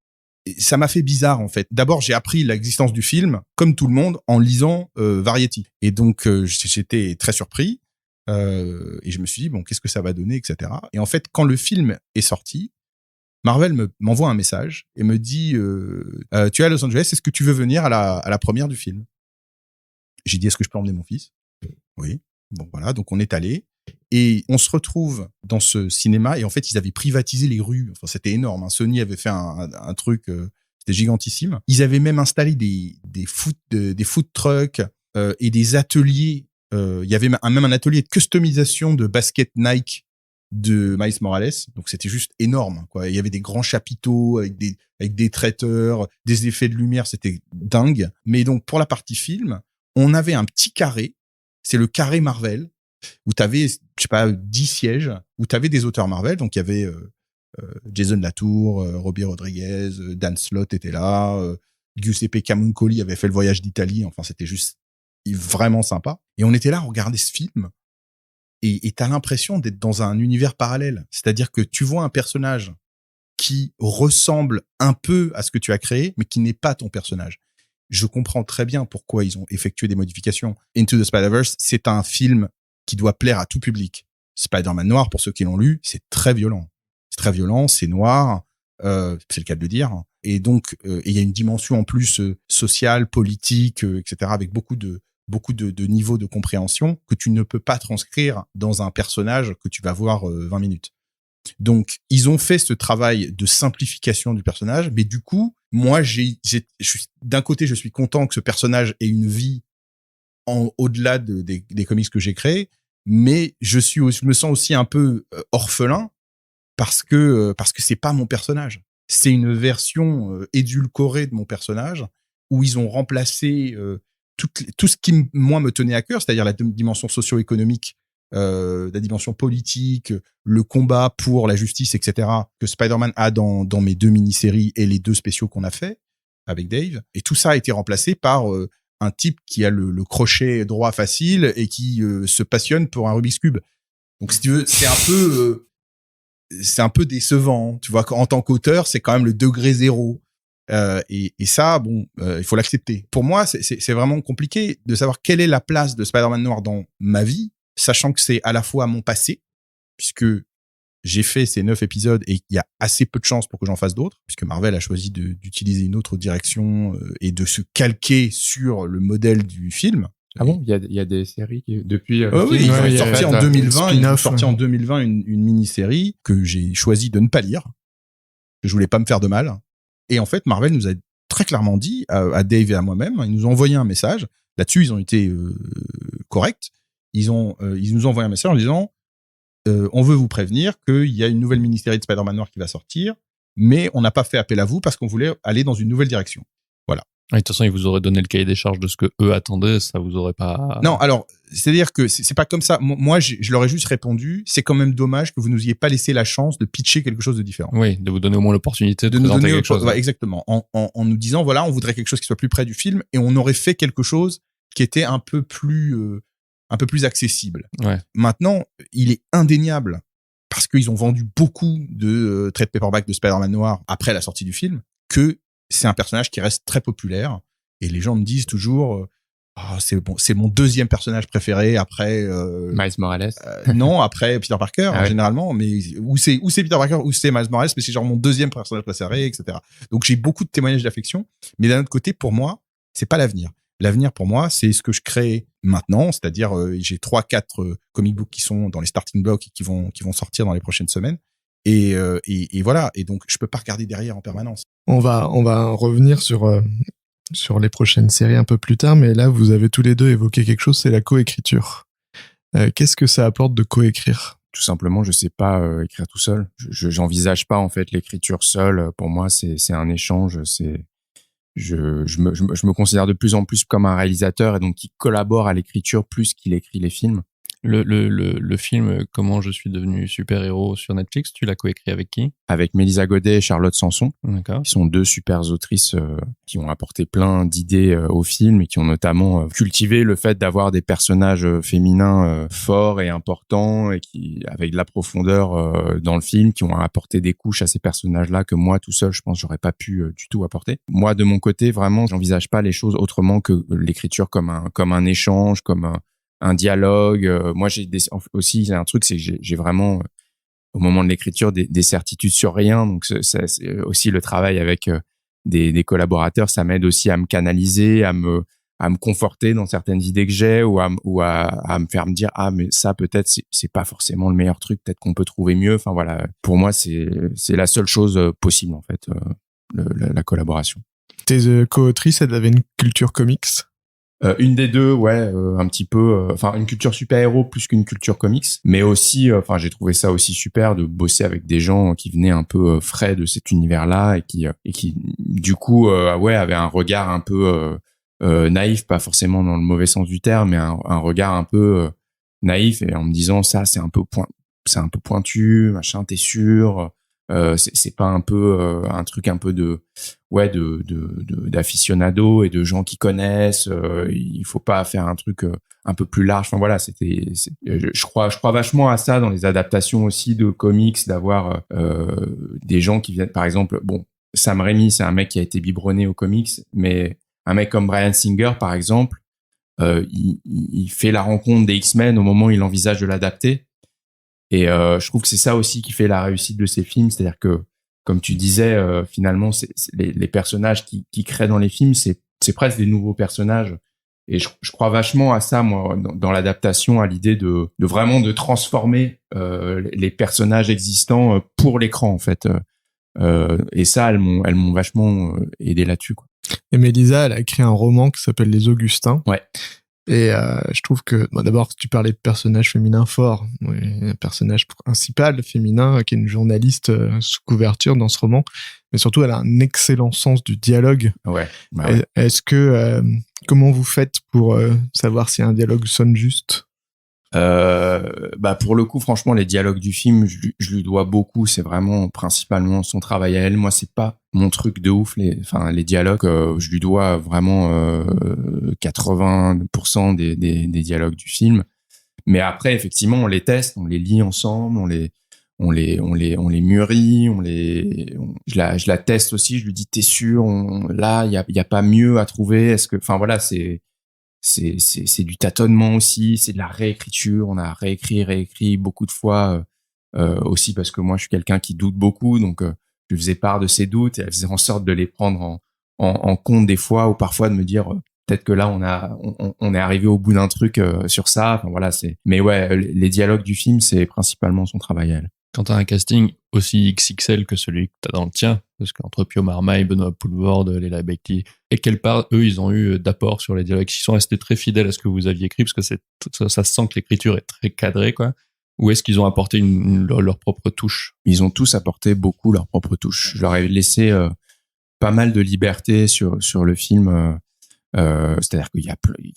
Ça m'a fait bizarre en fait. D'abord, j'ai appris l'existence du film comme tout le monde en lisant Variety. Et donc j'étais très surpris et je me suis dit bon, qu'est-ce que ça va donner, etc. Et en fait, quand le film est sorti, Marvel m'envoie un message et me dit tu es à Los Angeles, est-ce que tu veux venir à la première du film? J'ai dit est-ce que je peux emmener mon fils? Oui. Bon voilà, donc on est allé et on se retrouve dans ce cinéma et en fait ils avaient privatisé les rues. Enfin c'était énorme. Sony avait fait un truc, c'était gigantissime. Ils avaient même installé des food trucks et des ateliers. Il y avait même un atelier de customisation de baskets Nike de Miles Morales, donc c'était juste énorme, quoi. Il y avait des grands chapiteaux avec des traiteurs, des effets de lumière, c'était dingue. Mais donc pour la partie film, on avait un petit carré, c'est le carré Marvel, où t'avais, je sais pas, 10 sièges, où t'avais des auteurs Marvel, donc il y avait Jason Latour, Robbie Rodriguez, Dan Slott était là, Giuseppe Camuncoli avait fait le voyage d'Italie, enfin c'était juste vraiment sympa. Et on était là, on regardait ce film. Et t'as l'impression d'être dans un univers parallèle. C'est-à-dire que tu vois un personnage qui ressemble un peu à ce que tu as créé, mais qui n'est pas ton personnage. Je comprends très bien pourquoi ils ont effectué des modifications. Into the Spider-Verse, c'est un film qui doit plaire à tout public. Spider-Man Noir, pour ceux qui l'ont lu, c'est très violent. C'est très violent, c'est noir, c'est le cas de le dire. Et donc, il y a une dimension en plus sociale, politique, etc., avec beaucoup de niveaux de compréhension que tu ne peux pas transcrire dans un personnage que tu vas voir 20 minutes. Donc, ils ont fait ce travail de simplification du personnage, mais du coup, moi, d'un côté, je suis content que ce personnage ait une vie au-delà des comics que j'ai créés, mais je me sens aussi un peu orphelin parce que c'est pas mon personnage. C'est une version édulcorée de mon personnage où ils ont remplacé tout ce qui, moi, me tenait à cœur, c'est-à-dire la dimension socio-économique, la dimension politique, le combat pour la justice, etc., que Spider-Man a dans mes 2 mini-séries et les 2 spéciaux qu'on a fait avec Dave. Et tout ça a été remplacé par un type qui a le crochet droit facile et qui se passionne pour un Rubik's Cube. Donc si tu veux, c'est un peu décevant. Tu vois, en tant qu'auteur, c'est quand même le degré zéro. Et ça, bon, il faut l'accepter. Pour moi, c'est vraiment compliqué de savoir quelle est la place de Spider-Man noir dans ma vie, sachant que c'est à la fois mon passé, puisque j'ai fait ces 9 épisodes et il y a assez peu de chances pour que j'en fasse d'autres, puisque Marvel a choisi d'utiliser une autre direction et de se calquer sur le modèle du film. Ah bon, il y a des séries qui, depuis oui, ils ont sorti en 2020, ils ont sorti en 2020 une mini-série que j'ai choisi de ne pas lire. Que je voulais pas me faire de mal. Et en fait, Marvel nous a très clairement dit à Dave et à moi-même, ils nous ont envoyé un message. Là-dessus, ils ont été corrects. Ils nous ont envoyé un message en disant on veut vous prévenir qu'il y a une nouvelle mini-série de Spider-Man noir qui va sortir, mais on n'a pas fait appel à vous parce qu'on voulait aller dans une nouvelle direction. Voilà. De toute façon, ils vous auraient donné le cahier des charges de ce que eux attendaient, ça vous aurait pas... Non, alors, c'est-à-dire que c'est pas comme ça. Moi, je leur ai juste répondu, c'est quand même dommage que vous nous ayez pas laissé la chance de pitcher quelque chose de différent. Oui, de vous donner au moins l'opportunité de nous présenter donner quelque chose. Ouais, exactement. En nous disant, voilà, on voudrait quelque chose qui soit plus près du film et on aurait fait quelque chose qui était un peu plus accessible. Ouais. Maintenant, il est indéniable parce qu'ils ont vendu beaucoup de trade paperback de Spider-Man noir après la sortie du film que c'est un personnage qui reste très populaire. Et les gens me disent toujours, c'est mon deuxième personnage préféré après Miles Morales. Non, après Peter Parker Ah ouais. généralement, mais ou c'est Peter Parker ou c'est Miles Morales, mais c'est genre mon deuxième personnage préféré, etc. Donc j'ai beaucoup de témoignages d'affection, mais d'un autre côté, pour moi, c'est pas l'avenir. L'avenir pour moi, c'est ce que je crée maintenant, c'est-à-dire j'ai 3-4 comic books qui sont dans les starting blocks et qui vont sortir dans les prochaines semaines. Et voilà. Et donc je peux pas regarder derrière en permanence. On va revenir sur les prochaines séries un peu plus tard, mais là, vous avez tous les deux évoqué quelque chose, c'est la coécriture. Qu'est-ce que ça apporte de coécrire ? Tout simplement, je sais pas écrire tout seul. J'envisage pas en fait l'écriture seule. Pour moi, c'est un échange. Je me considère de plus en plus comme un réalisateur et donc qui collabore à l'écriture plus qu'il écrit les films. Le film Comment je suis devenu super-héros sur Netflix, tu l'as coécrit avec qui ? Avec Mélissa Godet et Charlotte Sanson, D'accord. qui sont 2 super autrices qui ont apporté plein d'idées au film et qui ont notamment cultivé le fait d'avoir des personnages féminins forts et importants et qui avec de la profondeur dans le film, qui ont apporté des couches à ces personnages-là que moi tout seul, je pense, j'aurais pas pu du tout apporter. Moi, de mon côté, vraiment, j'envisage pas les choses autrement que l'écriture comme un échange, comme un dialogue. Moi, aussi, un truc, c'est que j'ai vraiment, au moment de l'écriture, des certitudes sur rien. Donc, c'est aussi le travail avec des collaborateurs. Ça m'aide aussi à me canaliser, à me conforter dans certaines idées que j'ai ou à me faire me dire, ah, mais ça, peut-être, c'est pas forcément le meilleur truc. Peut-être qu'on peut trouver mieux. Enfin, voilà. Pour moi, c'est la seule chose possible, en fait, la collaboration. Tes co-autrices, elles avaient une culture comics ? Une des deux, ouais, un petit peu, enfin une culture super-héros plus qu'une culture comics, mais aussi, enfin j'ai trouvé ça aussi super de bosser avec des gens qui venaient un peu frais de cet univers-là et qui du coup, ouais, avaient un regard un peu naïf, pas forcément dans le mauvais sens du terme, mais un regard un peu naïf et en me disant ça c'est un peu pointu, machin, t'es sûr. C'est pas un peu un truc un peu d'aficionado et de gens qui connaissent. Il faut pas faire un truc un peu plus large. Enfin voilà, je crois vachement à ça dans les adaptations aussi de comics, d'avoir des gens qui viennent, par exemple, bon, Sam Raimi, c'est un mec qui a été biberonné aux comics, mais un mec comme Bryan Singer, par exemple, il fait la rencontre des X-Men au moment où il envisage de l'adapter. Et je trouve que c'est ça aussi qui fait la réussite de ces films, c'est-à-dire que, comme tu disais, finalement, les personnages qui créent dans les films, c'est presque des nouveaux personnages. Et je crois vachement à ça, moi, dans l'adaptation, à l'idée de vraiment de transformer les personnages existants pour l'écran, en fait. Et ça, elles m'ont vachement aidé là-dessus, quoi. Et Mélissa, elle a écrit un roman qui s'appelle Les Augustins. Ouais. Et je trouve que, bon, d'abord, tu parlais de personnages féminins forts. Oui, un personnage principal féminin qui est une journaliste sous couverture dans ce roman. Mais surtout, elle a un excellent sens du dialogue. Ouais. Bah ouais. Est-ce que, comment vous faites pour savoir si un dialogue sonne juste ? Pour le coup, franchement, les dialogues du film, je lui dois beaucoup. C'est vraiment principalement son travail à elle. Moi, c'est pas mon truc de ouf. Les dialogues, je lui dois vraiment 80% des dialogues du film. Mais après, effectivement, on les teste, on les lit ensemble, on les mûrit, je la teste aussi. Je lui dis, t'es sûr? Là, il y a pas mieux à trouver. Est-ce que, enfin voilà, c'est du tâtonnement aussi, c'est de la réécriture. On a réécrit beaucoup de fois, aussi parce que moi, je suis quelqu'un qui doute beaucoup, donc je faisais part de ces doutes et elle faisait en sorte de les prendre en compte des fois, ou parfois de me dire peut-être que là on est arrivé au bout d'un truc sur ça. Enfin voilà, mais ouais, les dialogues du film, c'est principalement son travail à elle. Quand t'as un casting aussi XXL que celui que t'as dans le tien, parce qu'entre Pio Marmaille, Benoît Poulvorde, Léla Becti, et quelle part eux ils ont eu d'apport sur les dialogues, ils sont restés très fidèles à ce que vous aviez écrit, parce que ça se sent que l'écriture est très cadrée, quoi. Ou est-ce qu'ils ont apporté leur propre touche? Ils ont tous apporté beaucoup leur propre touche. Je leur ai laissé pas mal de liberté sur le film. C'est-à-dire qu'il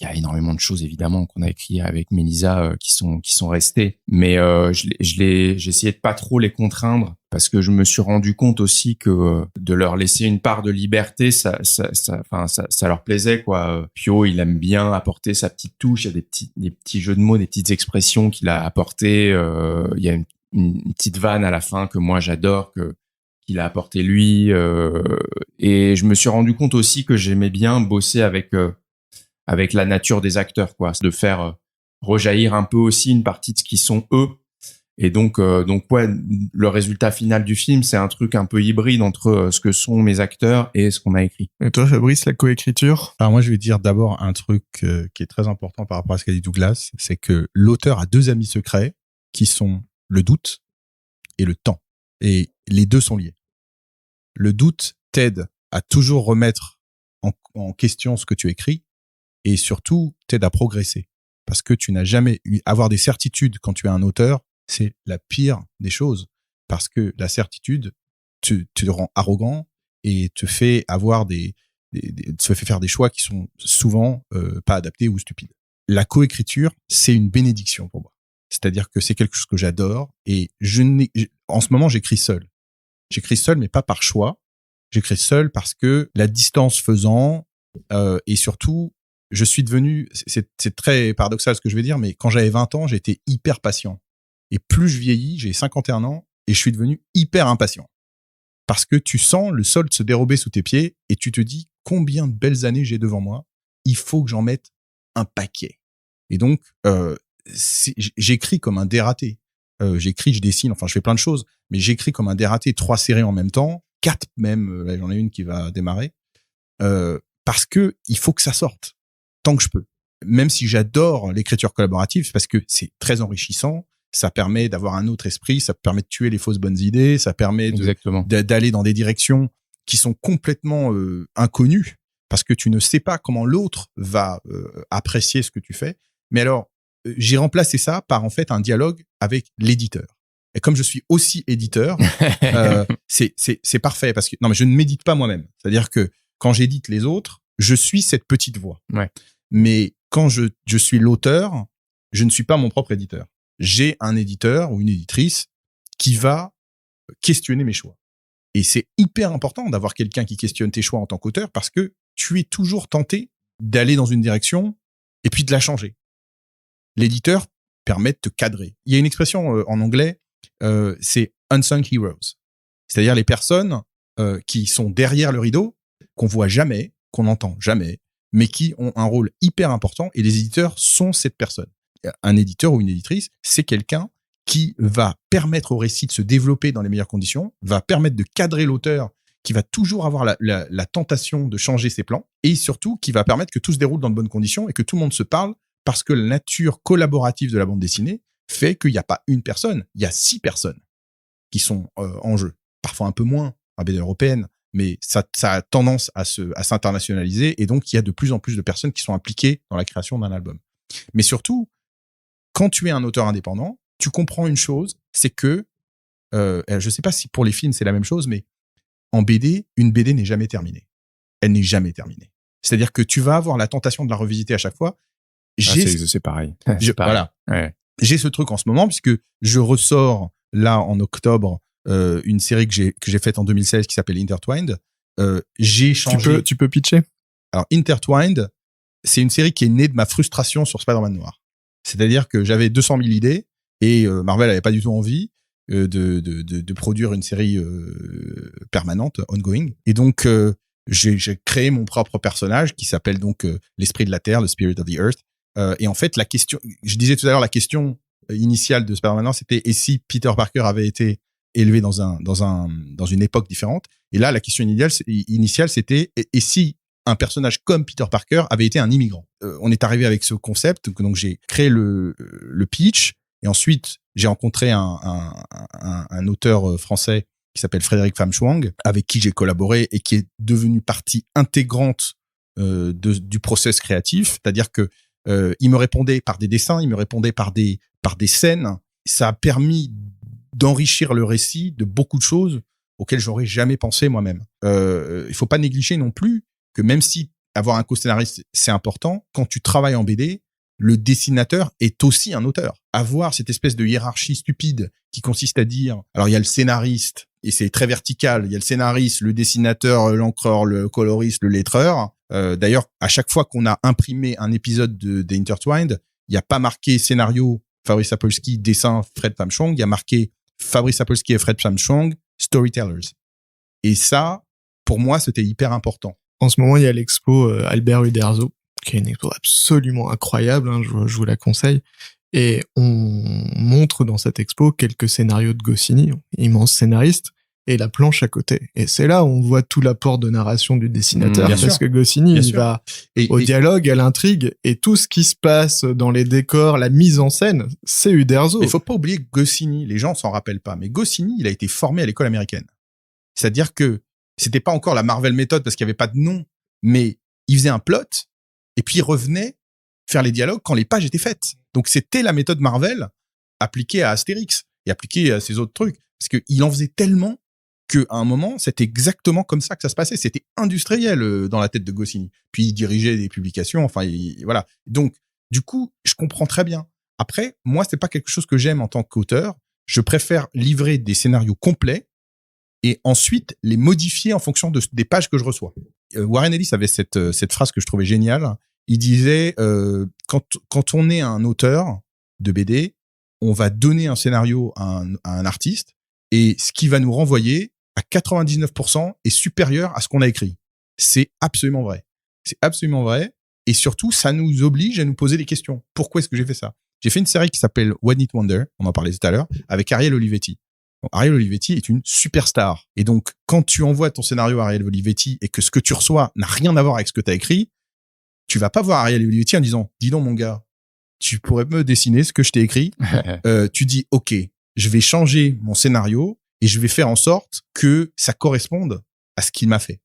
y a énormément de choses évidemment qu'on a écrit avec Mélisa qui sont restées, mais j'ai essayé de pas trop les contraindre, parce que je me suis rendu compte aussi que de leur laisser une part de liberté, ça leur plaisait, quoi. Pio, il aime bien apporter sa petite touche. Il y a des petits jeux de mots, des petites expressions qu'il a apportées. Il y a une petite vanne à la fin que moi j'adore, qu'il a apporté lui, et je me suis rendu compte aussi que j'aimais bien bosser avec la nature des acteurs, quoi, de faire rejaillir un peu aussi une partie de ce qu'ils sont eux. Et donc ouais, le résultat final du film, c'est un truc un peu hybride entre ce que sont mes acteurs et ce qu'on a écrit. Et toi, Fabrice, la coécriture? Alors moi, je vais dire d'abord un truc qui est très important par rapport à ce qu'a dit Douglas, c'est que l'auteur a 2 amis secrets qui sont le doute et le temps. Et les 2 sont liés. Le doute t'aide à toujours remettre en question ce que tu écris, et surtout t'aide à progresser. Parce que tu n'as jamais avoir des certitudes quand tu es un auteur, c'est la pire des choses. Parce que la certitude te rend arrogant et te fait avoir te fait faire des choix qui sont souvent pas adaptés ou stupides. La coécriture, c'est une bénédiction pour moi. C'est-à-dire que c'est quelque chose que j'adore, et en ce moment, j'écris seul. J'écris seul, mais pas par choix. J'écris seul parce que la distance faisant, et surtout, je suis devenu, c'est très paradoxal ce que je vais dire, mais quand j'avais 20 ans, j'étais hyper patient. Et plus je vieillis, j'ai 51 ans, et je suis devenu hyper impatient. Parce que tu sens le sol se dérober sous tes pieds, et tu te dis combien de belles années j'ai devant moi. Il faut que j'en mette un paquet. Et donc, j'écris comme un dératé. J'écris, je dessine, enfin je fais plein de choses, mais j'écris comme un dératé, 3 séries en même temps, 4 même, là j'en ai une qui va démarrer, parce que il faut que ça sorte, tant que je peux. Même si j'adore l'écriture collaborative, parce que c'est très enrichissant, ça permet d'avoir un autre esprit, ça permet de tuer les fausses bonnes idées, ça permet d'aller dans des directions qui sont complètement inconnues, parce que tu ne sais pas comment l'autre va apprécier ce que tu fais. Mais alors, j'ai remplacé ça par en fait un dialogue avec l'éditeur. Et comme je suis aussi éditeur, c'est parfait, parce que non, mais je ne m'édite pas moi-même. C'est-à-dire que quand j'édite les autres, je suis cette petite voix. Ouais. Mais quand je suis l'auteur, je ne suis pas mon propre éditeur. J'ai un éditeur ou une éditrice qui va questionner mes choix. Et c'est hyper important d'avoir quelqu'un qui questionne tes choix en tant qu'auteur, parce que tu es toujours tenté d'aller dans une direction et puis de la changer. L'éditeur permet de te cadrer. Il y a une expression en anglais, c'est unsung heroes. C'est-à-dire les personnes qui sont derrière le rideau, qu'on voit jamais, qu'on n'entend jamais, mais qui ont un rôle hyper important, et les éditeurs sont cette personne. Un éditeur ou une éditrice, c'est quelqu'un qui va permettre au récit de se développer dans les meilleures conditions, va permettre de cadrer l'auteur, qui va toujours avoir la tentation de changer ses plans, et surtout qui va permettre que tout se déroule dans de bonnes conditions et que tout le monde se parle, parce que la nature collaborative de la bande dessinée fait qu'il n'y a pas une personne, il y a 6 personnes qui sont en jeu. Parfois un peu moins en BD européenne, mais ça a tendance à s'internationaliser, et donc il y a de plus en plus de personnes qui sont impliquées dans la création d'un album. Mais surtout, quand tu es un auteur indépendant, tu comprends une chose, c'est que, je sais pas si pour les films c'est la même chose, mais en BD, une BD n'est jamais terminée. Elle n'est jamais terminée. C'est-à-dire que tu vas avoir la tentation de la revisiter à chaque fois. C'est pareil. Voilà. Ouais. j'ai ce truc en ce moment puisque je ressors là en octobre une série que j'ai faite en 2016 qui s'appelle Intertwined. J'ai changé. Tu peux pitcher. Alors Intertwined, c'est une série qui est née de ma frustration sur Spider-Man noir. C'est-à-dire que j'avais 200 000 idées et Marvel avait pas du tout envie de produire une série permanente, ongoing. Et donc j'ai créé mon propre personnage qui s'appelle donc l'esprit de la Terre, le Spirit of the Earth. Et en fait, la question, je disais tout à l'heure, la question initiale de Spider-Man noir, c'était et si Peter Parker avait été élevé dans une époque différente. Et là, la question initiale, c'était et si un personnage comme Peter Parker avait été un immigrant. On est arrivé avec ce concept, donc j'ai créé le pitch, et ensuite j'ai rencontré un auteur français qui s'appelle Frédéric Pham Chuang, avec qui j'ai collaboré et qui est devenu partie intégrante du process créatif. C'est-à-dire que il me répondait par des dessins, il me répondait par des scènes. Ça a permis d'enrichir le récit de beaucoup de choses auxquelles j'aurais jamais pensé moi-même. Il faut pas négliger non plus que même si avoir un co-scénariste, c'est important, quand tu travailles en BD, le dessinateur est aussi un auteur. Avoir cette espèce de hiérarchie stupide qui consiste à dire, alors il y a le scénariste, et c'est très vertical, il y a le scénariste, le dessinateur, l'encreur, le coloriste, le lettreur. D'ailleurs, à chaque fois qu'on a imprimé un épisode d'Intertwined, il n'y a pas marqué scénario Fabrice Sapolsky, dessin Fred Pham Chuang, il y a marqué Fabrice Sapolsky et Fred Pham Chuang, storytellers. Et ça, pour moi, c'était hyper important. En ce moment, il y a l'expo Albert Uderzo, qui est une expo absolument incroyable, hein, je vous la conseille. Et on montre dans cette expo quelques scénarios de Goscinny, immense scénariste, et la planche à côté. Et c'est là où on voit tout l'apport de narration du dessinateur, parce que Goscinny, il va au dialogue, à l'intrigue, et tout ce qui se passe dans les décors, la mise en scène, c'est Uderzo. Il faut pas oublier que Goscinny, les gens s'en rappellent pas, mais Goscinny, il a été formé à l'école américaine. C'est-à-dire que c'était pas encore la Marvel méthode parce qu'il y avait pas de nom, mais il faisait un plot, et puis il revenait faire les dialogues quand les pages étaient faites. Donc c'était la méthode Marvel appliquée à Astérix et appliquée à ces autres trucs, parce qu'il en faisait tellement qu'à un moment, c'était exactement comme ça que ça se passait. C'était industriel dans la tête de Goscinny. Puis il dirigeait des publications, enfin voilà. Donc du coup, je comprends très bien. Après, moi, c'est pas quelque chose que j'aime en tant qu'auteur. Je préfère livrer des scénarios complets et ensuite les modifier en fonction des pages que je reçois. Warren Ellis avait cette phrase que je trouvais géniale. Il disait quand on est un auteur de BD, on va donner un scénario à un artiste et ce qui va nous renvoyer à 99% est supérieur à ce qu'on a écrit. C'est absolument vrai. C'est absolument vrai. Et surtout, ça nous oblige à nous poser des questions. Pourquoi est-ce que j'ai fait ça? J'ai fait une série qui s'appelle One Hit Wonder, on en parlait tout à l'heure, avec Ariel Olivetti. Donc, Ariel Olivetti est une superstar. Et donc, quand tu envoies ton scénario à Ariel Olivetti et que ce que tu reçois n'a rien à voir avec ce que tu as écrit, tu vas pas voir Ariel Olivetti en disant « Dis donc mon gars, tu pourrais me dessiner ce que je t'ai écrit ?» Tu dis « Ok, je vais changer mon scénario et je vais faire en sorte que ça corresponde à ce qu'il m'a fait.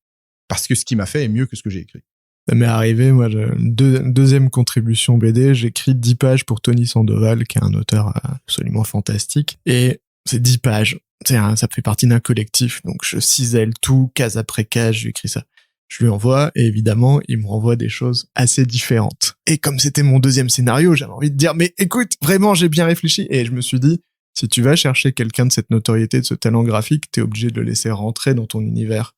Parce que ce qu'il m'a fait est mieux que ce que j'ai écrit. » Ça m'est arrivé, moi, deuxième contribution BD, j'écris 10 pages pour Tony Sandoval, qui est un auteur absolument fantastique. Et c'est 10 pages. Ça fait partie d'un collectif, donc je cisèle tout, case après case, j'écris ça. Je lui envoie, et évidemment, il me renvoie des choses assez différentes. Et comme c'était mon deuxième scénario, j'avais envie de dire, mais écoute, vraiment, j'ai bien réfléchi. Et je me suis dit, si tu vas chercher quelqu'un de cette notoriété, de ce talent graphique, t'es obligé de le laisser rentrer dans ton univers.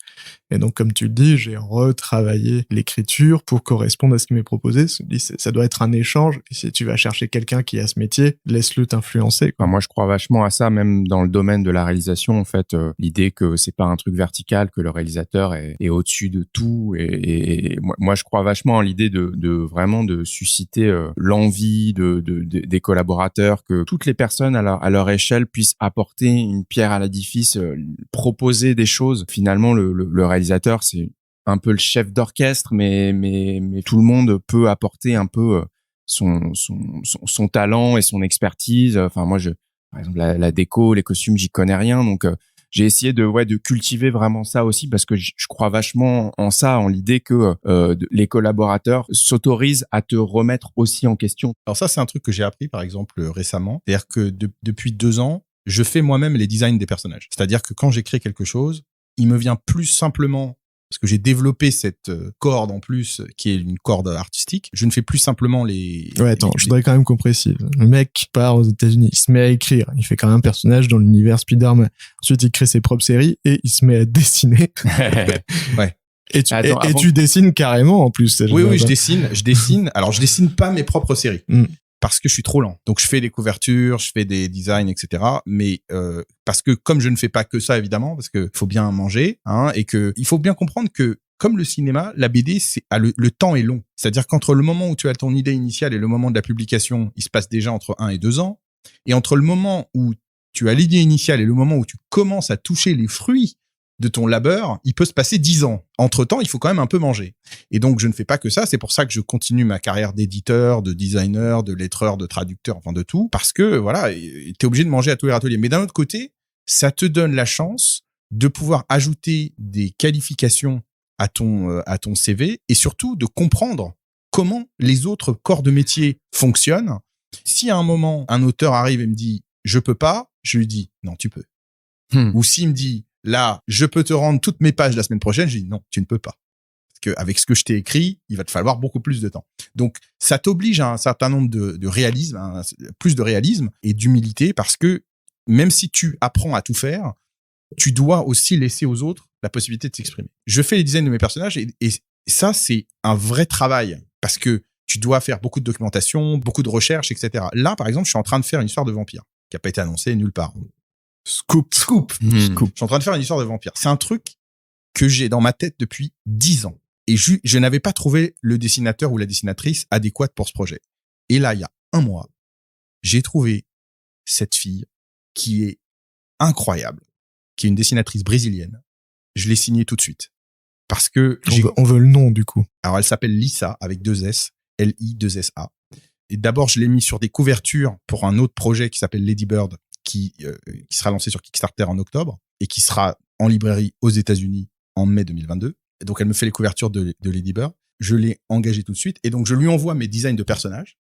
Et donc, comme tu le dis, j'ai retravaillé l'écriture pour correspondre à ce qui m'est proposé. Ça doit être un échange. Et si tu vas chercher quelqu'un qui a ce métier, laisse-le t'influencer, quoi. Enfin, moi, je crois vachement à ça, même dans le domaine de la réalisation. En fait, l'idée que c'est pas un truc vertical, que le réalisateur est au-dessus de tout. Et moi, je crois vachement à l'idée de vraiment de susciter l'envie des collaborateurs, que toutes les personnes à leur échelle puissent apporter une pierre à l'édifice, proposer des choses. Finalement, le réalisateur, c'est un peu le chef d'orchestre, mais tout le monde peut apporter un peu son talent et son expertise. Enfin, moi, par exemple, la déco, les costumes, j'y connais rien, donc j'ai essayé de cultiver vraiment ça aussi, parce que je crois vachement en ça, en l'idée que les collaborateurs s'autorisent à te remettre aussi en question. Alors ça, c'est un truc que j'ai appris, par exemple, récemment. C'est-à-dire que depuis 2 ans, je fais moi-même les designs des personnages. C'est-à-dire que quand j'écris quelque chose, il me vient plus simplement parce que j'ai développé cette corde en plus, qui est une corde artistique. Je ne fais plus simplement Ouais, attends, je voudrais quand même qu'on précise. Le mec part aux États-Unis, il se met à écrire, il fait quand même un personnage dans l'univers Spider-Man. Ensuite, il crée ses propres séries et il se met à dessiner. Ouais. Et tu dessines carrément en plus. Oui, je dessine. Alors, je dessine pas mes propres séries. Parce que je suis trop lent. Donc, je fais des couvertures, je fais des designs, etc. Mais parce que comme je ne fais pas que ça, évidemment, parce que faut bien manger, hein, et que il faut bien comprendre que comme le cinéma, la BD, le temps est long. C'est-à-dire qu'entre le moment où tu as ton idée initiale et le moment de la publication, il se passe déjà entre 1 et 2 ans. Et entre le moment où tu as l'idée initiale et le moment où tu commences à toucher les fruits de ton labeur, il peut se passer 10 ans. Entre-temps, il faut quand même un peu manger. Et donc, je ne fais pas que ça. C'est pour ça que je continue ma carrière d'éditeur, de designer, de lettreur, de traducteur, enfin de tout. Parce que, voilà, t'es obligé de manger à tous les râteliers. Mais d'un autre côté, ça te donne la chance de pouvoir ajouter des qualifications à ton CV et surtout de comprendre comment les autres corps de métier fonctionnent. Si à un moment, un auteur arrive et me dit « je peux pas », je lui dis « non, tu peux ». Ou s'il me dit « là, je peux te rendre toutes mes pages la semaine prochaine », je dis « non, tu ne peux pas ». Parce qu'avec ce que je t'ai écrit, il va te falloir beaucoup plus de temps. Donc, ça t'oblige à un certain nombre de réalisme, plus de réalisme et d'humilité, parce que même si tu apprends à tout faire, tu dois aussi laisser aux autres la possibilité de s'exprimer. Je fais les designs de mes personnages et ça, c'est un vrai travail parce que tu dois faire beaucoup de documentation, beaucoup de recherches, etc. Là, par exemple, je suis en train de faire une histoire de vampire qui a pas été annoncée nulle part. Scoop. Je suis en train de faire une histoire de vampire. C'est un truc que j'ai dans ma tête depuis 10 ans. Et je n'avais pas trouvé le dessinateur ou la dessinatrice adéquate pour ce projet. Et là, il y a 1 mois, j'ai trouvé cette fille qui est incroyable, qui est une dessinatrice brésilienne. Je l'ai signée tout de suite. Parce que... On veut le nom, du coup. Alors, elle s'appelle Lisa, avec 2 S, L-I-2-S-A. Et d'abord, je l'ai mis sur des couvertures pour un autre projet qui s'appelle Lady Bird, qui sera lancé sur Kickstarter en octobre et qui sera en librairie aux États-Unis en mai 2022. Et donc, elle me fait les couvertures de Lady Bird. Je l'ai engagée tout de suite. Et donc, je lui envoie mes designs de personnages.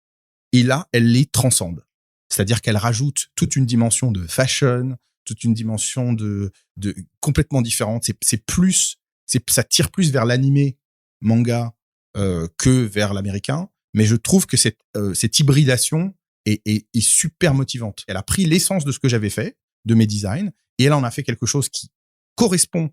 Et là, elle les transcende. C'est-à-dire qu'elle rajoute toute une dimension de fashion, toute une dimension de complètement différente. Ça tire plus vers l'animé manga que vers l'américain. Mais je trouve que cette hybridation est super motivante. Elle a pris l'essence de ce que j'avais fait, de mes designs, et elle en a fait quelque chose qui correspond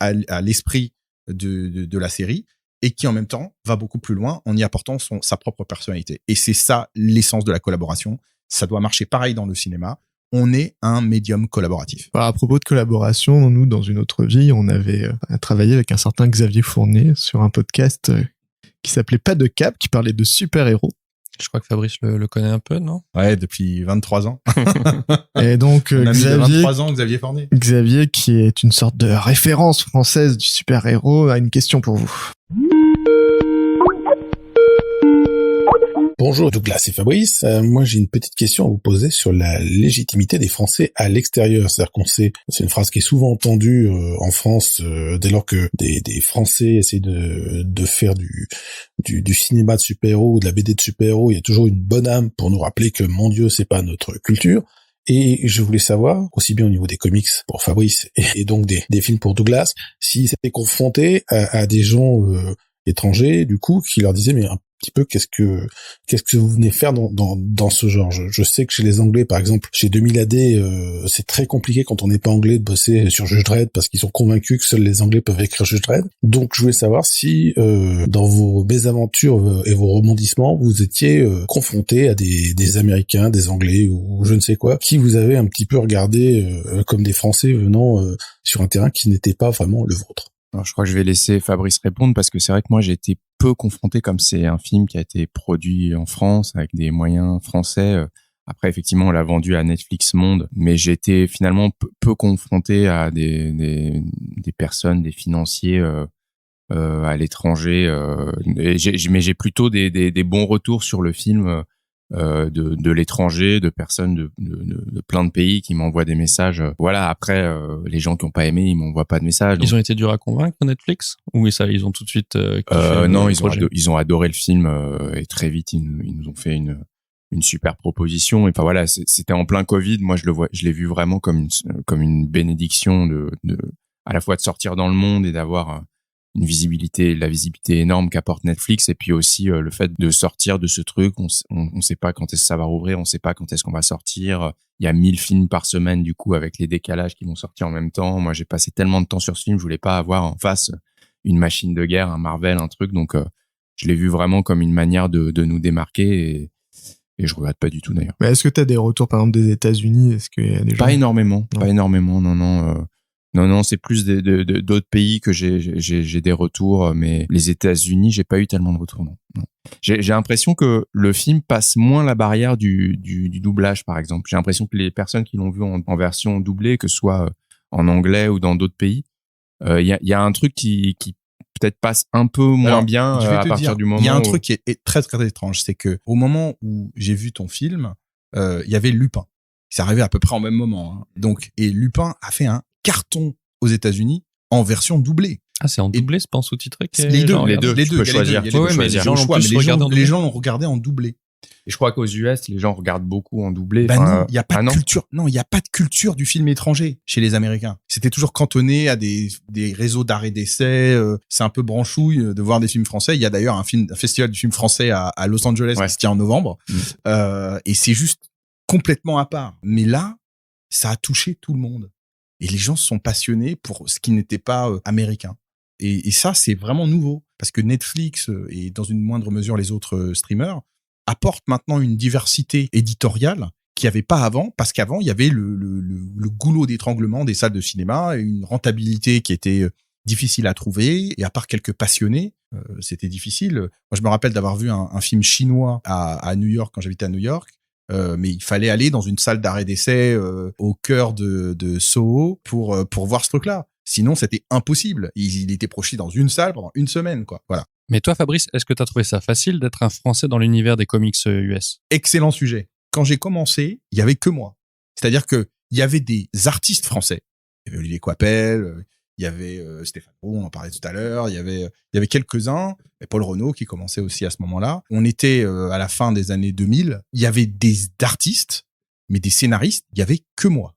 à l'esprit de la série et qui en même temps va beaucoup plus loin en y apportant sa propre personnalité. Et c'est ça l'essence de la collaboration. Ça doit marcher pareil dans le cinéma. On est un médium collaboratif. À propos de collaboration, nous, dans une autre vie, on avait travaillé avec un certain Xavier Fournier sur un podcast qui s'appelait Pas de cap, qui parlait de super-héros. Je crois que Fabrice le connaît un peu, non? Ouais, depuis 23 ans. Et donc, on a Xavier, 23 ans, Xavier Fournier. Xavier, qui est une sorte de référence française du super-héros, a une question pour vous. Bonjour Douglas et Fabrice, moi j'ai une petite question à vous poser sur la légitimité des Français à l'extérieur. C'est-à-dire qu'on sait, c'est une phrase qui est souvent entendue en France dès lors que des Français essaient de faire du cinéma de super-héros ou de la BD de super-héros, il y a toujours une bonne âme pour nous rappeler que mon Dieu c'est pas notre culture. Et je voulais savoir, aussi bien au niveau des comics pour Fabrice et donc des films pour Douglas, s'ils étaient confrontés à des gens étrangers, du coup, qui leur disaient mais un petit peu qu'est-ce que vous venez faire dans ce genre. Je sais que chez les Anglais, par exemple, chez 2000 AD, c'est très compliqué quand on n'est pas anglais de bosser sur Judge Dredd parce qu'ils sont convaincus que seuls les Anglais peuvent écrire Judge Dredd. Donc je voulais savoir si dans vos mésaventures et vos rebondissements, vous étiez confrontés à des Américains, des Anglais ou je ne sais quoi, qui vous avaient un petit peu regardé comme des Français venant sur un terrain qui n'était pas vraiment le vôtre. Alors, je crois que je vais laisser Fabrice répondre parce que c'est vrai que moi j'ai été peu confronté, comme c'est un film qui a été produit en France avec des moyens français. Après, effectivement, on l'a vendu à Netflix Monde, mais j'ai été finalement peu confronté à des personnes, des financiers à l'étranger. Mais j'ai plutôt des bons retours sur le film de l'étranger, de personnes de plein de pays qui m'envoient des messages. Voilà, après, les gens qui n'ont pas aimé, ils m'envoient pas de messages. Ils ont été durs à convaincre, Netflix? Ou ça, ils ont tout de suite non, ils ont adoré le film et très vite, ils nous ont fait une super proposition. Et enfin voilà, c'était en plein Covid. Moi, je l'ai vu vraiment comme une bénédiction à la fois de sortir dans le monde et d'avoir la visibilité énorme qu'apporte Netflix, et puis aussi le fait de sortir de ce truc, on sait pas quand est-ce que ça va rouvrir, on sait pas quand est-ce qu'on va sortir. Il y a 1000 films par semaine, du coup, avec les décalages qui vont sortir en même temps. Moi, j'ai passé tellement de temps sur ce film, je voulais pas avoir en face une machine de guerre, un Marvel, un truc. Donc, je l'ai vu vraiment comme une manière de nous démarquer, et je regrette pas du tout d'ailleurs. Mais est-ce que t'as des retours, par exemple, des États-Unis? Est-ce qu'il y a des gens... Pas énormément, Non. non, c'est plus d'autres pays que j'ai des retours, mais les États-Unis, j'ai pas eu tellement de retours, non. J'ai l'impression que le film passe moins la barrière du doublage, par exemple. J'ai l'impression que les personnes qui l'ont vu en version doublée, que ce soit en anglais ou dans d'autres pays, il y a un truc qui peut-être passe un peu moins bien à partir du moment où... Il y a un truc qui est très, très étrange, c'est que au moment où j'ai vu ton film, il y avait Lupin. C'est arrivé à peu près en même moment, hein. Donc, et Lupin a fait un carton aux États-Unis en version doublée. Ah, c'est en doublé, c'est pas en sous-titré? Les deux. Tu peux choisir. Les gens l'ont regardé en doublé. Et je crois qu'aux US, les gens regardent beaucoup en doublé. Non, il y a pas de culture. Non, il y a pas de culture du film étranger chez les Américains. C'était toujours cantonné à des réseaux d'arrêt d'essai. C'est un peu branchouille de voir des films français. Il y a d'ailleurs un festival du film français à Los Angeles qui se tient en novembre. Et c'est juste complètement à part. Mais là, ça a touché tout le monde. Et les gens se sont passionnés pour ce qui n'était pas américain. Et ça, c'est vraiment nouveau. Parce que Netflix et dans une moindre mesure les autres streamers apportent maintenant une diversité éditoriale qu'il n'y avait pas avant. Parce qu'avant, il y avait le goulot d'étranglement des salles de cinéma et une rentabilité qui était difficile à trouver. Et à part quelques passionnés, c'était difficile. Moi, je me rappelle d'avoir vu un film chinois à New York quand j'habitais à New York. Mais il fallait aller dans une salle d'arrêt d'essai au cœur de Soho pour voir ce truc-là. Sinon, c'était impossible. Il était projeté dans une salle pendant une semaine, quoi. Voilà. Mais toi, Fabrice, est-ce que t'as trouvé ça facile d'être un Français dans l'univers des comics US? Excellent sujet. Quand j'ai commencé, il y avait que moi. C'est-à-dire que il y avait des artistes français. Il y avait Olivier Coipel, il y avait Stéphane Roux, on en parlait tout à l'heure, il y avait quelques-uns, et Paul Renaud qui commençait aussi à ce moment-là. On était à la fin des années 2000, il y avait des artistes, mais des scénaristes, il y avait que moi.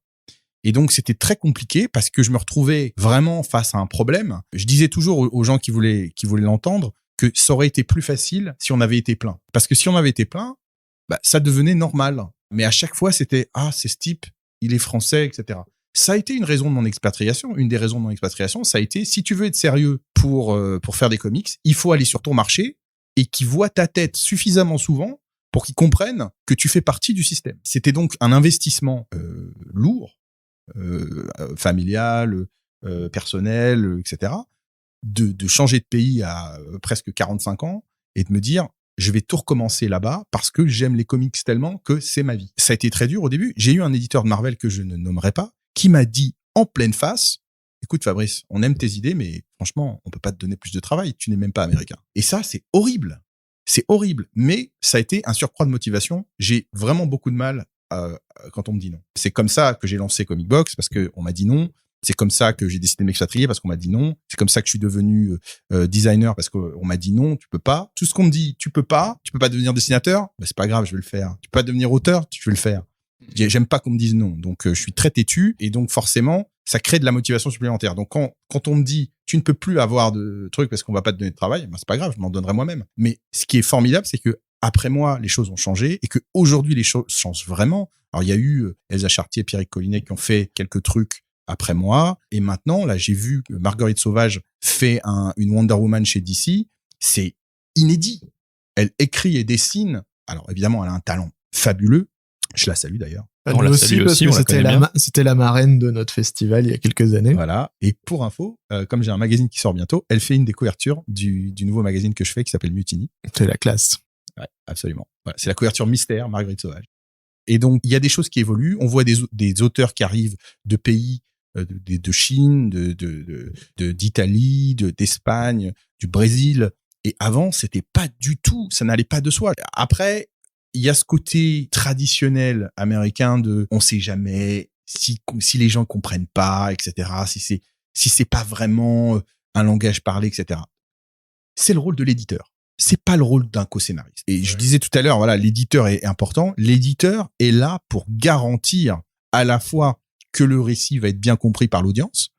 Et donc c'était très compliqué parce que je me retrouvais vraiment face à un problème. Je disais toujours aux gens qui voulaient l'entendre que ça aurait été plus facile si on avait été plein. Parce que si on avait été plein, ça devenait normal. Mais à chaque fois c'était c'est ce type, il est français, etc. Ça a été une raison de mon expatriation. Une des raisons de mon expatriation, ça a été, si tu veux être sérieux pour faire des comics, il faut aller sur ton marché et qu'ils voient ta tête suffisamment souvent pour qu'ils comprennent que tu fais partie du système. C'était donc un investissement lourd, familial, personnel, etc., de changer de pays à presque 45 ans et de me dire, je vais tout recommencer là-bas parce que j'aime les comics tellement que c'est ma vie. Ça a été très dur au début. J'ai eu un éditeur de Marvel que je ne nommerai pas, qui m'a dit en pleine face, écoute Fabrice, on aime tes idées, mais franchement, on peut pas te donner plus de travail, tu n'es même pas américain. Et ça, c'est horrible. C'est horrible. Mais ça a été un surcroît de motivation. J'ai vraiment beaucoup de mal quand on me dit non. C'est comme ça que j'ai lancé Comic Box, parce que on m'a dit non. C'est comme ça que j'ai décidé de m'expatrier, parce qu'on m'a dit non. C'est comme ça que je suis devenu designer, parce qu'on m'a dit non, tu peux pas. Tout ce qu'on me dit, tu peux pas devenir dessinateur, c'est pas grave, je vais le faire. Tu peux pas devenir auteur, je vais le faire. J'aime pas qu'on me dise non, donc je suis très têtu, et donc forcément ça crée de la motivation supplémentaire. Donc quand on me dit tu ne peux plus avoir de trucs parce qu'on va pas te donner de travail, c'est pas grave, je m'en donnerai moi-même. Mais ce qui est formidable, c'est que après moi les choses ont changé et que aujourd'hui les choses changent vraiment. Alors il y a eu Elsa Chartier et Pierrick Collinet qui ont fait quelques trucs après moi, et maintenant là j'ai vu que Marguerite Sauvage fait une Wonder Woman chez DC, c'est inédit. Elle écrit et dessine. Alors évidemment elle a un talent fabuleux. Je la salue d'ailleurs. On la salue aussi, parce que c'était la marraine de notre festival il y a quelques années. Voilà. Et pour info, comme j'ai un magazine qui sort bientôt, elle fait une des couvertures du nouveau magazine que je fais qui s'appelle Mutiny. C'est la classe. Ouais, absolument. Voilà. C'est la couverture mystère, Marguerite Sauvage. Et donc, il y a des choses qui évoluent. On voit des auteurs qui arrivent de pays, de Chine, d'Italie, d'Espagne, du Brésil. Et avant, c'était pas du tout, ça n'allait pas de soi. Après, il y a ce côté traditionnel américain de on sait jamais si les gens comprennent pas, etc. Si c'est pas vraiment un langage parlé, etc. C'est le rôle de l'éditeur. C'est pas le rôle d'un co-scénariste. Et je disais tout à l'heure, voilà, l'éditeur est important. L'éditeur est là pour garantir à la fois que le récit va être bien compris par l'audience,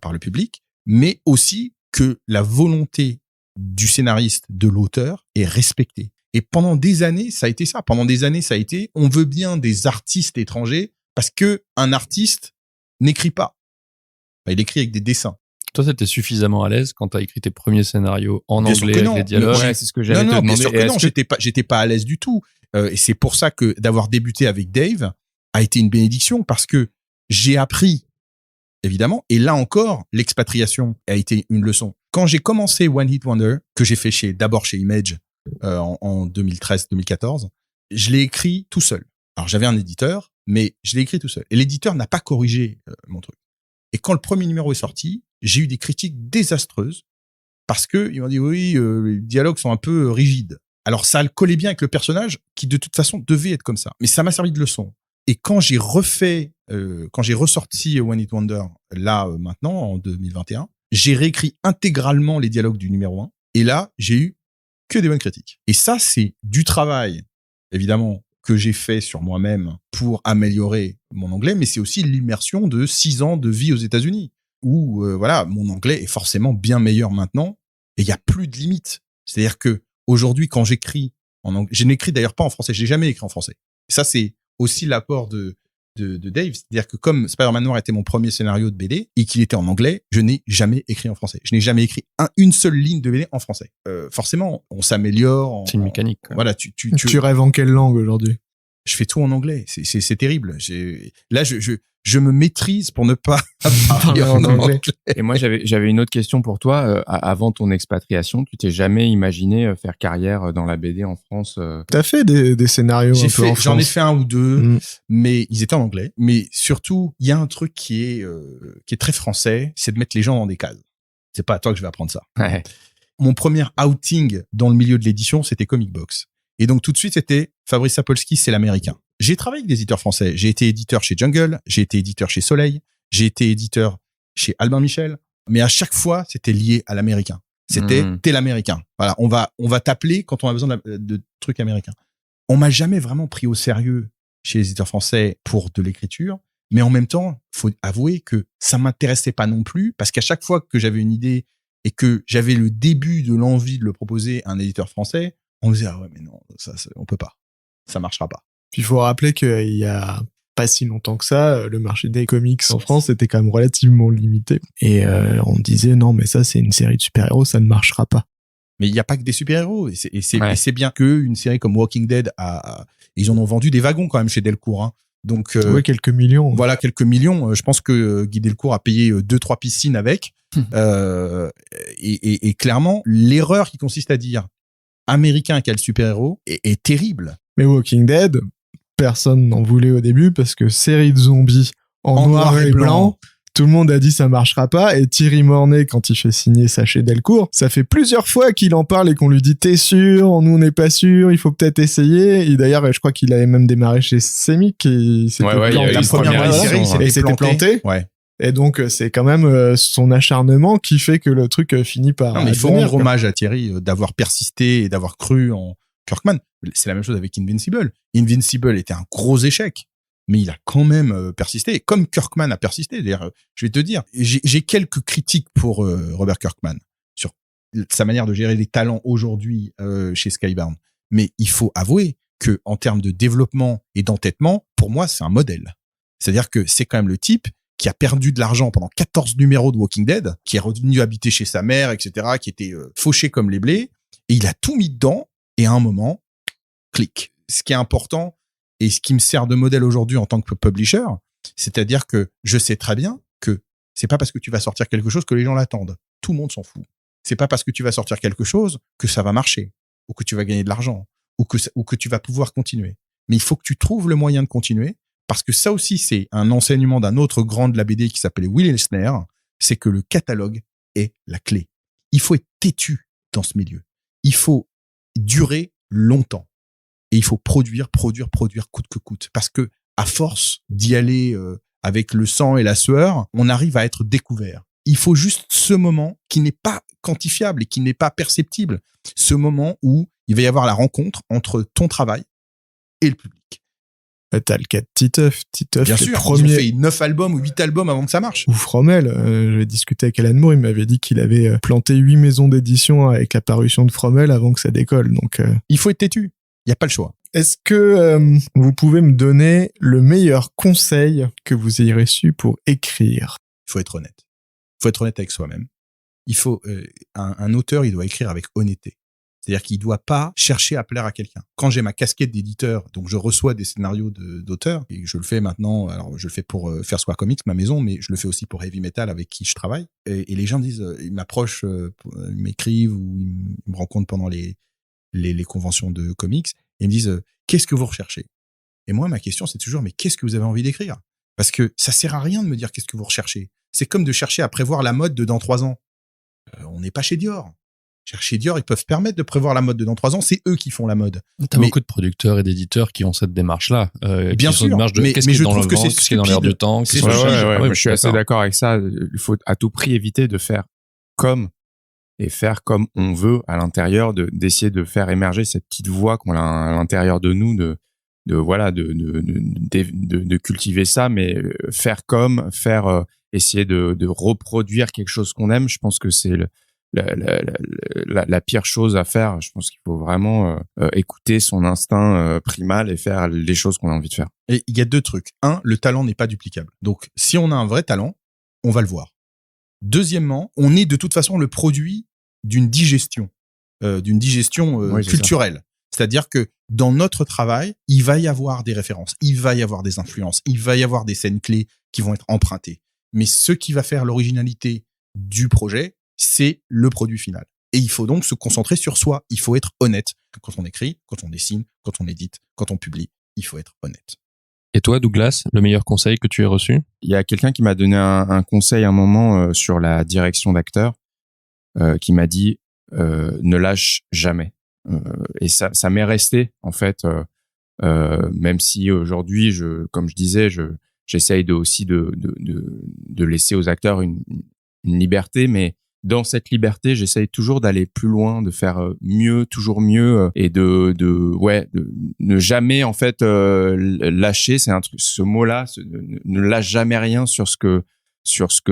par le public, mais aussi que la volonté du scénariste, de l'auteur, est respectée. Et pendant des années, ça a été ça. Pendant des années, ça a été, on veut bien des artistes étrangers parce que un artiste n'écrit pas. Enfin, il écrit avec des dessins. Toi, t'étais suffisamment à l'aise quand t'as écrit tes premiers scénarios en Bien sûr anglais que avec non. les dialogues. Ouais, c'est ce que j'allais te Bien demander. sûr que non, j'étais pas à l'aise du tout. Et c'est pour ça que d'avoir débuté avec Dave a été une bénédiction parce que j'ai appris, évidemment, et là encore, l'expatriation a été une leçon. Quand j'ai commencé One Hit Wonder, que j'ai fait d'abord chez Image en 2013-2014, je l'ai écrit tout seul. Alors j'avais un éditeur, mais je l'ai écrit tout seul. Et l'éditeur n'a pas corrigé mon truc. Et quand le premier numéro est sorti, j'ai eu des critiques désastreuses parce que ils m'ont dit oui, les dialogues sont un peu rigides. Alors ça collait bien avec le personnage qui de toute façon devait être comme ça. Mais ça m'a servi de leçon. Et quand j'ai ressorti One Hit Wonder là maintenant en 2021, j'ai réécrit intégralement les dialogues du numéro 1 et là j'ai eu que des bonnes critiques. Et ça c'est du travail évidemment que j'ai fait sur moi-même pour améliorer mon anglais, mais c'est aussi l'immersion de 6 ans de vie aux États-Unis où voilà, mon anglais est forcément bien meilleur maintenant et il y a plus de limites. C'est-à-dire que aujourd'hui quand j'écris en anglais, je n'écris d'ailleurs pas en français, j'ai jamais écrit en français. Et ça c'est aussi l'apport de Dave, c'est-à-dire que comme Spider-Man Noir était mon premier scénario de BD et qu'il était en anglais, je n'ai jamais écrit en français. Je n'ai jamais écrit une seule ligne de BD en français. Forcément, on s'améliore. C'est une mécanique. Quoi. Voilà, Tu rêves en quelle langue aujourd'hui? Je fais tout en anglais. C'est terrible. Là, je me maîtrise pour ne pas parler en anglais. Et moi, j'avais une autre question pour toi. Avant ton expatriation, tu t'es jamais imaginé faire carrière dans la BD en France? T'as fait des scénarios un peu en France? J'en ai fait un ou deux, mais ils étaient en anglais. Mais surtout, il y a un truc qui est très français, c'est de mettre les gens dans des cases. C'est pas à toi que je vais apprendre ça. Ouais. Mon premier outing dans le milieu de l'édition, c'était Comic Box. Et donc tout de suite, c'était Fabrice Sapolsky, c'est l'américain. J'ai travaillé avec des éditeurs français. J'ai été éditeur chez Jungle, j'ai été éditeur chez Soleil, j'ai été éditeur chez Albin Michel. Mais à chaque fois, c'était lié à l'américain. C'était t'es l'américain. Voilà, on va t'appeler quand on a besoin de trucs américains. On m'a jamais vraiment pris au sérieux chez les éditeurs français pour de l'écriture. Mais en même temps, faut avouer que ça m'intéressait pas non plus parce qu'à chaque fois que j'avais une idée et que j'avais le début de l'envie de le proposer à un éditeur français, on me disait ah ouais mais non, ça on peut pas. Ça marchera pas. Puis il faut rappeler qu'il y a pas si longtemps que ça, le marché des comics en France était quand même relativement limité. Et on disait non mais ça c'est une série de super-héros, ça ne marchera pas. Mais il n'y a pas que des super-héros. Et c'est bien que une série comme Walking Dead ils en ont vendu des wagons quand même chez Delcourt. Hein. Donc ouais, quelques millions. Voilà, quelques millions. Je pense que Guy Delcourt a payé 2-3 piscines avec. Et clairement, l'erreur qui consiste à dire américain quel super-héros est terrible. Mais Walking Dead, personne n'en voulait au début parce que série de zombies en noir et blanc, tout le monde a dit ça marchera pas. Et Thierry Mornay, quand il fait signer ça chez Delcourt, ça fait plusieurs fois qu'il en parle et qu'on lui dit t'es sûr, nous on n'est pas sûr, il faut peut-être essayer. Et d'ailleurs, je crois qu'il avait même démarré chez Semic et c'était planté. La première série, c'était planté. Ouais. Et donc c'est quand même son acharnement qui fait que le truc finit par. Non, mais il faut rendre hommage à Thierry d'avoir persisté et d'avoir cru en Kirkman. C'est la même chose avec Invincible. Invincible était un gros échec, mais il a quand même persisté. Comme Kirkman a persisté. D'ailleurs, je vais te dire, j'ai quelques critiques pour Robert Kirkman sur sa manière de gérer les talents aujourd'hui chez Skybound. Mais il faut avouer que en termes de développement et d'entêtement, pour moi, c'est un modèle. C'est-à-dire que c'est quand même le type qui a perdu de l'argent pendant 14 numéros de Walking Dead, qui est revenu habiter chez sa mère, etc., qui était fauché comme les blés, et il a tout mis dedans, et à un moment, clic. Ce qui est important, et ce qui me sert de modèle aujourd'hui en tant que publisher, c'est-à-dire que je sais très bien que c'est pas parce que tu vas sortir quelque chose que les gens l'attendent. Tout le monde s'en fout. C'est pas parce que tu vas sortir quelque chose que ça va marcher, ou que tu vas gagner de l'argent, ou que tu vas pouvoir continuer. Mais il faut que tu trouves le moyen de continuer, parce que ça aussi, c'est un enseignement d'un autre grand de la BD qui s'appelait Will Eisner, c'est que le catalogue est la clé. Il faut être têtu dans ce milieu. Il faut durer longtemps. Et il faut produire coûte que coûte. Parce que, à force d'y aller avec le sang et la sueur, on arrive à être découvert. Il faut juste ce moment qui n'est pas quantifiable et qui n'est pas perceptible. Ce moment où il va y avoir la rencontre entre ton travail et le public. T'as le cas de Titeuf. Bien les sûr, ils premiers... ont fait 9 albums ou 8 albums avant que ça marche. Ou Fromel, j'ai discuté avec Alan Moore, il m'avait dit qu'il avait planté 8 maisons d'édition avec la parution de Fromel avant que ça décolle. Donc, Il faut être têtu. Il n'y a pas le choix. est-ce que vous pouvez me donner le meilleur conseil que vous ayez reçu pour écrire? Il faut être honnête. Il faut être honnête avec soi-même. Il faut un auteur, il doit écrire avec honnêteté. C'est-à-dire qu'il doit pas chercher à plaire à quelqu'un. Quand j'ai ma casquette d'éditeur, donc je reçois des scénarios d'auteurs, et je le fais maintenant, alors je le fais pour Fair Square Comics, ma maison, mais je le fais aussi pour Heavy Metal avec qui je travaille. Et les gens disent, ils m'approchent, ils m'écrivent ou ils me rencontrent pendant les conventions de comics, et ils me disent, qu'est-ce que vous recherchez? Et moi, ma question, c'est toujours, mais qu'est-ce que vous avez envie d'écrire? Parce que ça sert à rien de me dire qu'est-ce que vous recherchez. C'est comme de chercher à prévoir la mode de dans 3 ans. On n'est pas chez Dior. Chez Dior, ils peuvent permettre de prévoir la mode de dans 3 ans. C'est eux qui font la mode. T'as beaucoup de producteurs et d'éditeurs qui ont cette démarche-là. Bien sûr, mais qu'est-ce qui est je dans trouve le que vent, c'est qu'est-ce qui est dans l'air du temps. C'est Ouais, stupide. moi, je suis assez d'accord avec ça. Il faut à tout prix éviter de faire comme et faire comme on veut à l'intérieur, d'essayer de faire émerger cette petite voix qu'on a à l'intérieur de nous, de cultiver ça, mais essayer de reproduire quelque chose qu'on aime. Je pense que c'est la pire chose à faire. Je pense qu'il faut vraiment écouter son instinct primal et faire les choses qu'on a envie de faire. Et il y a 2 trucs. 1, le talent n'est pas duplicable. Donc, si on a un vrai talent, on va le voir. Deuxièmement, on est de toute façon le produit d'une digestion culturelle. C'est-à-dire que dans notre travail, il va y avoir des références, il va y avoir des influences, il va y avoir des scènes clés qui vont être empruntées. Mais ce qui va faire l'originalité du projet, c'est le produit final. Et il faut donc se concentrer sur soi. Il faut être honnête. Quand on écrit, quand on dessine, quand on édite, quand on publie, il faut être honnête. Et toi, Douglas, le meilleur conseil que tu aies reçu? Il y a quelqu'un qui m'a donné un conseil à un moment sur la direction d'acteur, qui m'a dit ne lâche jamais. Et ça m'est resté en fait, même si aujourd'hui, comme je disais, j'essaye de laisser aux acteurs une liberté, mais dans cette liberté, j'essaye toujours d'aller plus loin, de faire mieux, toujours mieux, et de ne jamais en fait lâcher. C'est un truc, ce mot-là, ne lâche jamais rien sur ce que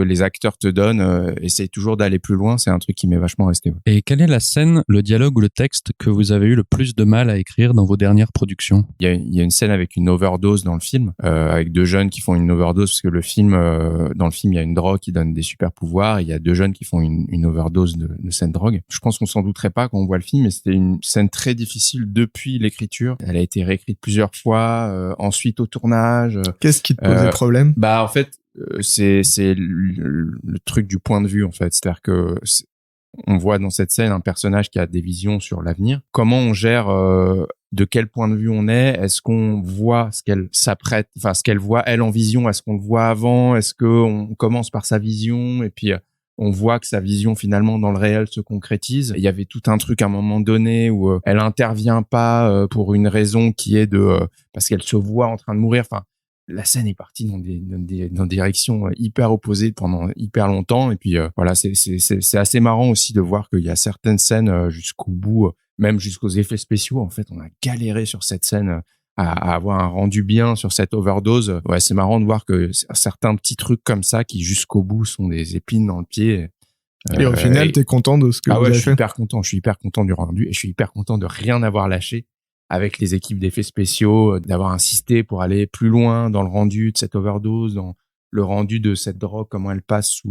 les acteurs te donnent. Essaye toujours d'aller plus loin. C'est un truc qui m'est vachement resté. Ouais. Et quelle est la scène, le dialogue ou le texte que vous avez eu le plus de mal à écrire dans vos dernières productions? Il y a une scène avec une overdose dans le film, avec 2 jeunes qui font une overdose parce que dans le film, il y a une drogue qui donne des super pouvoirs. Il y a 2 jeunes qui font une overdose de cette drogue. Je pense qu'on s'en douterait pas quand on voit le film, mais c'était une scène très difficile depuis l'écriture. Elle a été réécrite plusieurs fois, ensuite au tournage. Qu'est-ce qui te posait problème? En fait, c'est le truc du point de vue en fait, c'est-à-dire que on voit dans cette scène un personnage qui a des visions sur l'avenir. Comment on gère de quel point de vue on est? Est-ce qu'on voit ce qu'elle voit elle en vision? Est-ce qu'on le voit avant? Est-ce qu'on commence par sa vision et puis on voit que sa vision finalement dans le réel se concrétise? Il y avait tout un truc à un moment donné où elle intervient pas pour une raison qui est parce qu'elle se voit en train de mourir. Enfin, la scène est partie dans des directions hyper opposées pendant hyper longtemps. Et puis voilà, c'est assez marrant aussi de voir qu'il y a certaines scènes jusqu'au bout, même jusqu'aux effets spéciaux. En fait, on a galéré sur cette scène à avoir un rendu bien sur cette overdose. Ouais, c'est marrant de voir que certains petits trucs comme ça qui jusqu'au bout sont des épines dans le pied. Et au final, t'es content de ce que vous avez fait? Je suis hyper content du rendu et je suis hyper content de rien avoir lâché avec les équipes d'effets spéciaux, d'avoir insisté pour aller plus loin dans le rendu de cette overdose, dans le rendu de cette drogue, comment elle passe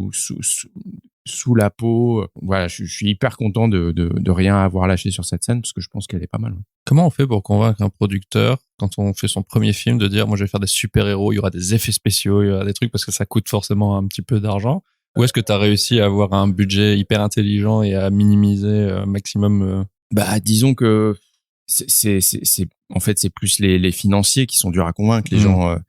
sous la peau. Voilà, je suis hyper content de rien avoir lâché sur cette scène parce que je pense qu'elle est pas mal. Ouais. Comment on fait pour convaincre un producteur quand on fait son premier film de dire moi je vais faire des super-héros, il y aura des effets spéciaux, il y aura des trucs parce que ça coûte forcément un petit peu d'argent? Ou est-ce que tu as réussi à avoir un budget hyper intelligent et à minimiser maximum disons que c'est en fait c'est plus les financiers qui sont durs à convaincre, les gens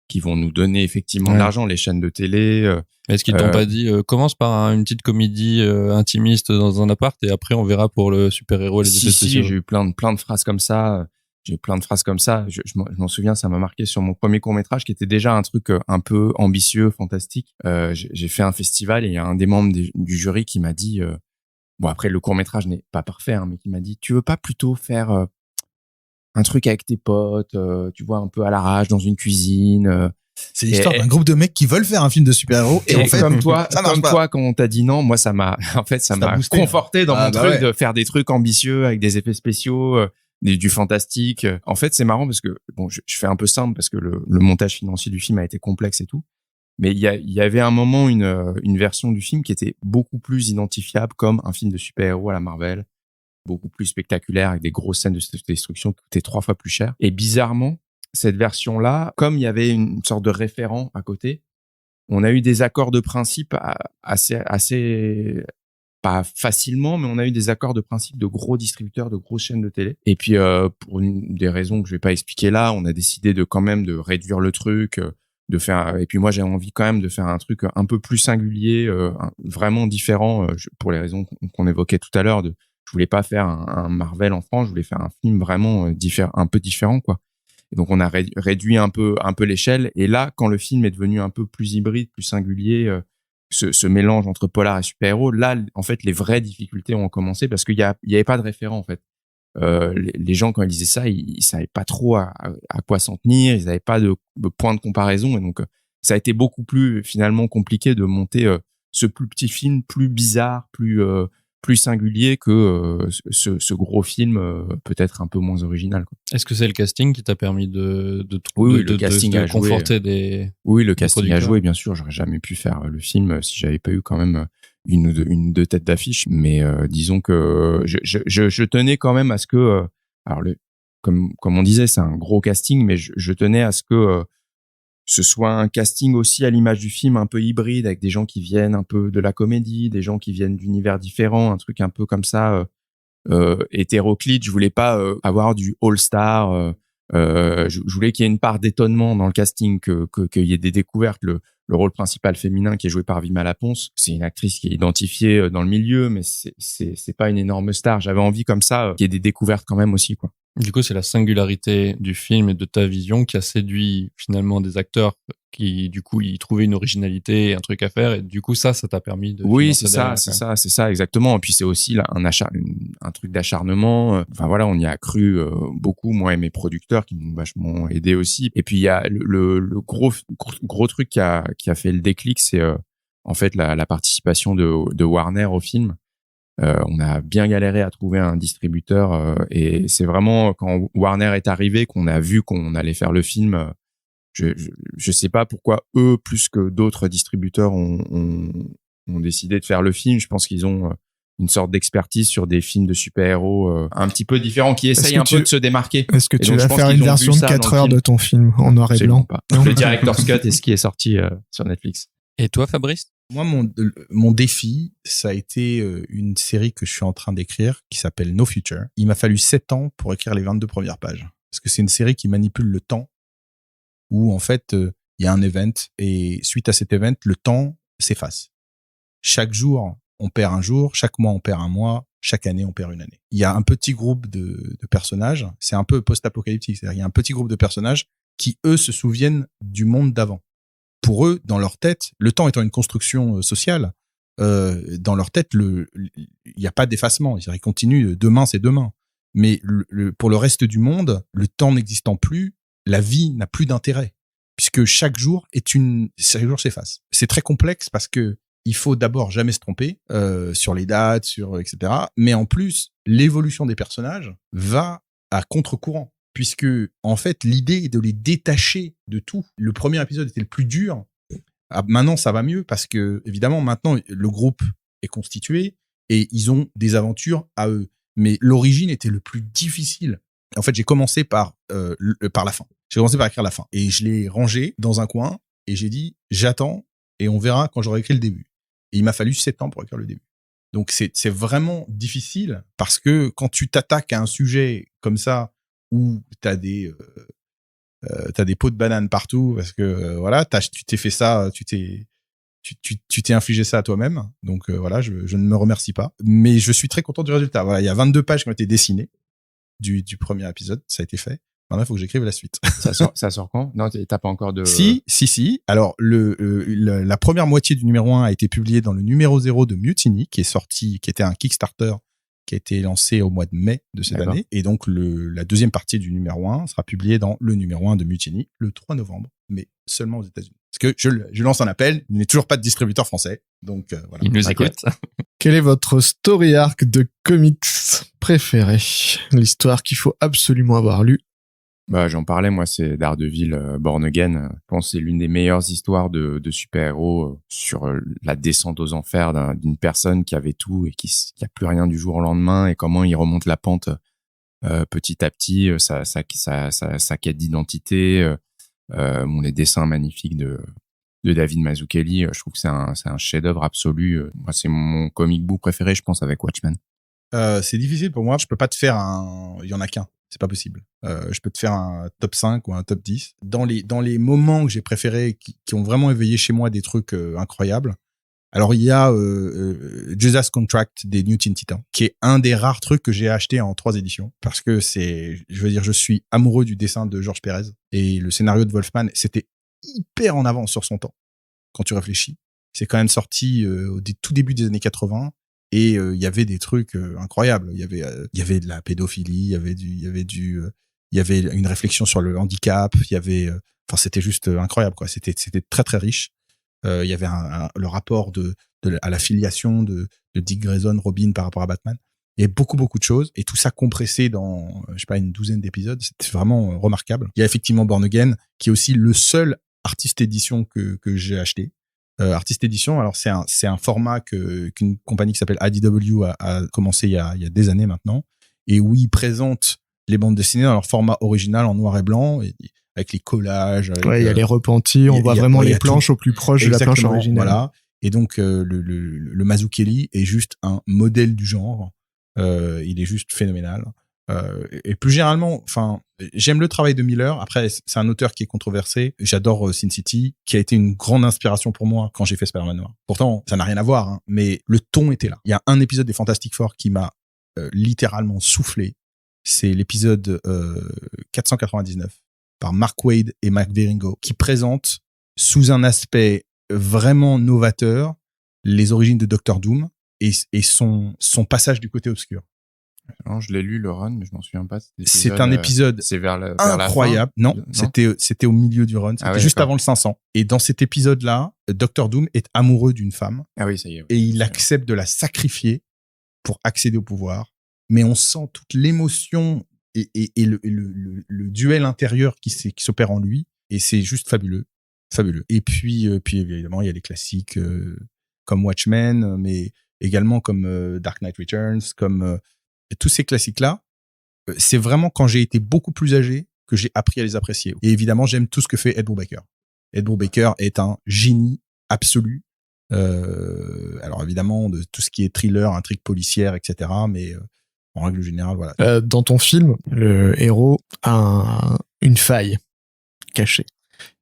qui vont nous donner effectivement de l'argent, les chaînes de télé. Est-ce qu'ils t'ont pas dit commence par une petite comédie intimiste dans un appart et après on verra pour le super-héros et les effets spéciaux? J'ai eu plein de phrases comme ça. Je m'en souviens, ça m'a marqué sur mon premier court-métrage qui était déjà un truc un peu ambitieux, fantastique. J'ai fait un festival et il y a un des membres du jury qui m'a dit bon après le court-métrage n'est pas parfait mais qui m'a dit tu veux pas plutôt faire un truc avec tes potes, tu vois, un peu à l'arrache dans une cuisine. C'est l'histoire d'un groupe de mecs qui veulent faire un film de super-héros et en fait, comme toi, ça marche pas. quand on t'a dit non, moi ça m'a boosté, conforté dans mon truc ouais. de faire des trucs ambitieux avec des effets spéciaux, du fantastique. En fait, c'est marrant parce que bon, je fais un peu simple parce que le montage financier du film a été complexe et tout. Mais il y avait un moment une version du film qui était beaucoup plus identifiable comme un film de super-héros à la Marvel, beaucoup plus spectaculaire avec des grosses scènes de destruction qui coûtaient 3 fois plus cher. Et bizarrement, cette version-là, comme il y avait une sorte de référent à côté, on a eu des accords de principe assez pas facilement, mais on a eu des accords de principe de gros distributeurs, de grosses chaînes de télé. Et puis pour des raisons que je vais pas expliquer là, on a décidé de quand même de réduire le truc, de faire. Et puis moi j'ai envie quand même de faire un truc un peu plus singulier, vraiment différent, pour les raisons qu'on évoquait tout à l'heure. Je voulais pas faire un Marvel en France, je voulais faire un film vraiment un peu différent, quoi. Et donc on a réduit un peu l'échelle. Et là, quand le film est devenu un peu plus hybride, plus singulier, ce mélange entre polar et super-héros, là, en fait, les vraies difficultés ont commencé parce qu'il y avait pas de référent, en fait. Les gens, quand ils disaient ça, ils savaient pas trop à quoi s'en tenir, ils avaient pas de point de comparaison. Et donc, ça a été beaucoup plus, finalement, compliqué de monter ce plus petit film, plus bizarre, plus singulier que ce gros film peut-être un peu moins original, quoi. Est-ce que c'est le casting qui t'a permis de Oui, le casting a joué. conforter des Oui, le casting a producteurs. joué, bien sûr. J'aurais jamais pu faire le film si j'avais pas eu quand même une ou deux têtes d'affiche. Mais disons que je tenais quand même à ce que alors comme on disait, c'est un gros casting, mais je tenais à ce que ce soit un casting aussi à l'image du film, un peu hybride, avec des gens qui viennent un peu de la comédie, des gens qui viennent d'univers différents, un truc un peu comme ça, hétéroclite. Je voulais pas avoir du all-star. Je voulais qu'il y ait une part d'étonnement dans le casting, qu'il y ait des découvertes. Le rôle principal féminin qui est joué par Vima Laponce, c'est une actrice qui est identifiée dans le milieu, mais c'est pas une énorme star. J'avais envie comme ça qu'il y ait des découvertes quand même aussi, quoi. Du coup, c'est la singularité du film et de ta vision qui a séduit finalement des acteurs qui, du coup, y trouvaient une originalité, un truc à faire. Et du coup, ça t'a permis de... Oui, c'est ça, exactement. Et puis, c'est aussi là, un truc d'acharnement. Enfin, voilà, on y a cru beaucoup, moi et mes producteurs qui m'ont vachement aidé aussi. Et puis, il y a le gros truc qui a fait le déclic, c'est en fait la participation de Warner au film. On a bien galéré à trouver un distributeur et c'est vraiment quand Warner est arrivé qu'on a vu qu'on allait faire le film. Je sais pas pourquoi eux plus que d'autres distributeurs ont décidé de faire le film. Je pense qu'ils ont une sorte d'expertise sur des films de super-héros un petit peu différents qui essayent un peu de se démarquer. Est-ce que Et tu donc, vas je pense faire qu'ils une ont version vu de ça 4 dans le heures film. de ton film en noir et Absolument blanc? pas. Le Director's Cut est ce qui est sorti sur Netflix. Et toi, Fabrice? Moi, mon défi, ça a été une série que je suis en train d'écrire qui s'appelle No Future. Il m'a fallu 7 ans pour écrire les 22 premières pages. Parce que c'est une série qui manipule le temps où, en fait, il y a un event et suite à cet event, le temps s'efface. Chaque jour, on perd un jour. Chaque mois, on perd un mois. Chaque année, on perd une année. Il y a un petit groupe de personnages. C'est un peu post-apocalyptique. C'est-à-dire, il y a un petit groupe de personnages qui, eux, se souviennent du monde d'avant. Pour eux, dans leur tête, le temps étant une construction sociale, dans leur tête, il n'y a pas d'effacement. Ils continuent, demain c'est demain. Mais pour le reste du monde, le temps n'existant plus, la vie n'a plus d'intérêt. Puisque chaque jour s'efface. C'est très complexe parce que il faut d'abord jamais se tromper sur les dates, etc. Mais en plus, l'évolution des personnages va à contre-courant. Puisque, en fait, l'idée est de les détacher de tout. Le premier épisode était le plus dur. Maintenant, ça va mieux parce que, évidemment, maintenant, le groupe est constitué et ils ont des aventures à eux. Mais l'origine était le plus difficile. En fait, j'ai commencé par la fin. J'ai commencé par écrire la fin. Et je l'ai rangé dans un coin et j'ai dit, j'attends et on verra quand j'aurai écrit le début. Et il m'a fallu 7 ans pour écrire le début. Donc, c'est vraiment difficile parce que quand tu t'attaques à un sujet comme ça, où t'as des pots de banane partout parce que voilà, tu t'es fait ça, tu t'es infligé ça à toi-même. Donc voilà, je ne me remercie pas, mais je suis très content du résultat. Voilà, il y a 22 pages qui ont été dessinées du premier épisode, ça a été fait. Maintenant, il faut que j'écrive la suite. Ça sort quand? Non, t'as pas encore de... Si. Alors, la première moitié du numéro 1 a été publiée dans le numéro 0 de Mutiny, qui était un Kickstarter qui a été lancé au mois de mai de cette année. Et donc, la deuxième partie du numéro 1 sera publiée dans le numéro 1 de Mutiny le 3 novembre, mais seulement aux États-Unis. Parce que je lance un appel, il n'est toujours pas de distributeur français. Donc, voilà. Il nous écoute. Quel est votre story arc de comics préféré? L'histoire qu'il faut absolument avoir lue. Bah, j'en parlais, moi, c'est Daredevil Born Again. Je pense que c'est l'une des meilleures histoires de super-héros sur la descente aux enfers d'une personne qui avait tout et qui a plus rien du jour au lendemain, et comment il remonte la pente petit à petit, sa quête d'identité, les dessins magnifiques de David Mazzucchelli. Je trouve que c'est un chef-d'œuvre absolu. Moi, c'est mon comic book préféré, je pense, avec Watchmen. C'est difficile pour moi. Je peux pas te faire il y en a qu'un. C'est pas possible. Je peux te faire un top 5 ou un top 10. Dans les moments que j'ai préférés, qui ont vraiment éveillé chez moi des trucs incroyables. Alors, il y a Jesus Contract des New Teen Titans, qui est un des rares trucs que j'ai acheté en 3 éditions. Parce que je suis amoureux du dessin de George Pérez. Et le scénario de Wolfman, c'était hyper en avance sur son temps. Quand tu réfléchis. C'est quand même sorti au tout début des années 80. Et il y avait des trucs incroyables. Il y avait de la pédophilie, il y avait une réflexion sur le handicap. C'était juste incroyable, quoi. C'était très très riche. Il y avait le rapport à la filiation de Dick Grayson, Robin par rapport à Batman. Il y avait beaucoup de choses, et tout ça compressé dans une 12aine d'épisodes. C'était vraiment remarquable. Il y a effectivement Born Again, qui est aussi le seul artiste édition que j'ai acheté. Artist Edition, alors c'est un format qu'une compagnie qui s'appelle IDW a commencé il y a des années maintenant, et où ils présentent les bandes dessinées dans leur format original en noir et blanc, avec les collages. Il y a les repentis, on voit vraiment les planches au plus proche de la planche originale. Voilà. Et donc le Mazzucchelli est juste un modèle du genre. Il est juste phénoménal. Et plus généralement, j'aime le travail de Miller. Après, c'est un auteur qui est controversé. J'adore Sin City, qui a été une grande inspiration pour moi quand j'ai fait Spider-Man Noir. Pourtant, ça n'a rien à voir, hein, mais le ton était là. Il y a un épisode des Fantastic Four qui m'a littéralement soufflé. C'est l'épisode 499 par Mark Waid et Mike Wieringo, qui présente sous un aspect vraiment novateur les origines de Doctor Doom et son passage du côté obscur. Non, je l'ai lu, le run, mais je m'en souviens pas. C'est un épisode c'est vers incroyable. La fin. Non, c'était au milieu du run. C'était juste avant le 500. Et dans cet épisode-là, Dr. Doom est amoureux d'une femme. Ah oui, ça y est. Oui. Et il accepte de la sacrifier pour accéder au pouvoir. Mais on sent toute l'émotion et le duel intérieur qui s'opère en lui. Et c'est juste fabuleux. Fabuleux. Et puis évidemment, il y a les classiques comme Watchmen, mais également comme Dark Knight Returns, comme tous ces classiques-là. C'est vraiment quand j'ai été beaucoup plus âgé que j'ai appris à les apprécier. Et évidemment, j'aime tout ce que fait Ed Brubaker. Ed Brubaker est un génie absolu. Alors évidemment, de tout ce qui est thriller, intrigue policière, etc. Mais en règle générale, voilà. Dans ton film, le héros a une faille cachée.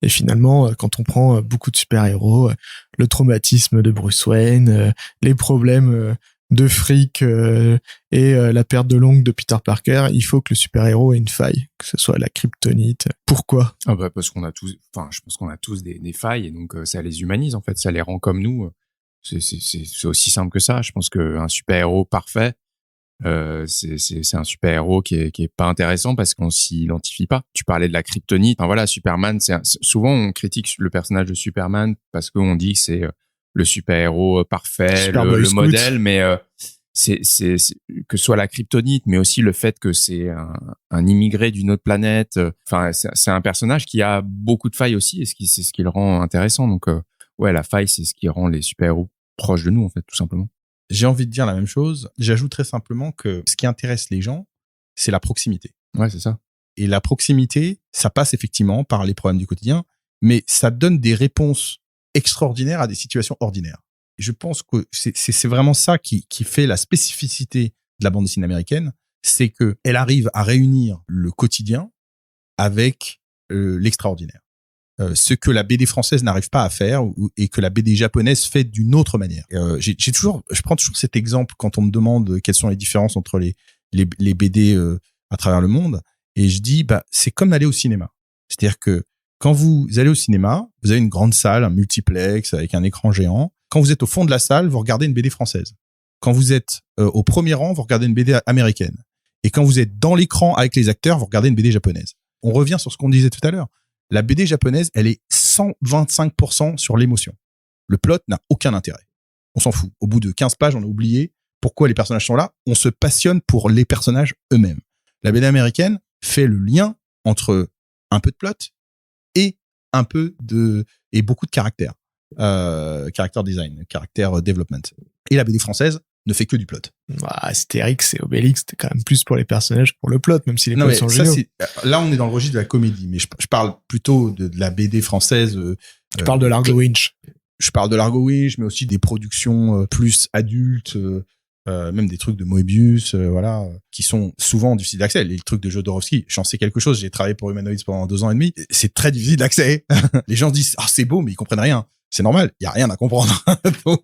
Et finalement, quand on prend beaucoup de super-héros, le traumatisme de Bruce Wayne, les problèmes de fric et la perte de l'ongle de Peter Parker, il faut que le super-héros ait une faille, que ce soit la kryptonite. Pourquoi ? Parce qu'on a tous, je pense qu'on a tous des failles, et donc ça les humanise, en fait, ça les rend comme nous. C'est aussi simple que ça. Je pense qu'un super-héros parfait, c'est un super-héros qui est pas intéressant parce qu'on s'y identifie pas. Tu parlais de la kryptonite. Voilà, Superman, souvent on critique le personnage de Superman parce qu'on dit que c'est le super-héros parfait, le modèle, mais c'est que ce soit la kryptonite, mais aussi le fait que c'est un immigré d'une autre planète. C'est un personnage qui a beaucoup de failles aussi, et c'est ce qui le rend intéressant. Donc la faille, c'est ce qui rend les super-héros proches de nous, en fait, tout simplement. J'ai envie de dire la même chose. J'ajoute très simplement que ce qui intéresse les gens, c'est la proximité. Ouais, c'est ça. Et la proximité, ça passe effectivement par les problèmes du quotidien, mais ça donne des réponses extraordinaires à des situations ordinaires. Et je pense que c'est vraiment ça qui fait la spécificité de la bande dessinée américaine, c'est que elle arrive à réunir le quotidien avec l'extraordinaire. Ce que la BD française n'arrive pas à faire et que la BD japonaise fait d'une autre manière. Je prends toujours cet exemple quand on me demande quelles sont les différences entre les BD à travers le monde, et je dis c'est comme aller au cinéma. C'est-à-dire que quand vous allez au cinéma, vous avez une grande salle, un multiplex avec un écran géant. Quand vous êtes au fond de la salle, vous regardez une BD française. quand vous êtes au premier rang, vous regardez une BD américaine. Et quand vous êtes dans l'écran avec les acteurs, vous regardez une BD japonaise. On revient sur ce qu'on disait tout à l'heure. La BD japonaise, elle est 125% sur l'émotion. Le plot n'a aucun intérêt. On s'en fout. Au bout de 15 pages, on a oublié pourquoi les personnages sont là. On se passionne pour les personnages eux-mêmes. La BD américaine fait le lien entre un peu de plot et et beaucoup de caractère. Character design, caractère development. Et la BD française ne fait que du plot. Astérix et Obélix, c'était quand même plus pour les personnages que pour le plot, même si les plots sont géniaux. Là, on est dans le registre de la comédie, mais je parle plutôt de la BD française. Tu parles de Largo Winch. Je parle de Largo Winch, mais aussi des productions plus adultes, même des trucs de Moebius, qui sont souvent difficiles d'accès. Les trucs de Jodorowsky, j'en sais quelque chose. J'ai travaillé pour Humanoids pendant 2 ans et demi. C'est très difficile d'accès. Les gens disent, c'est beau, mais ils comprennent rien. C'est normal. Il y a rien à comprendre. Donc,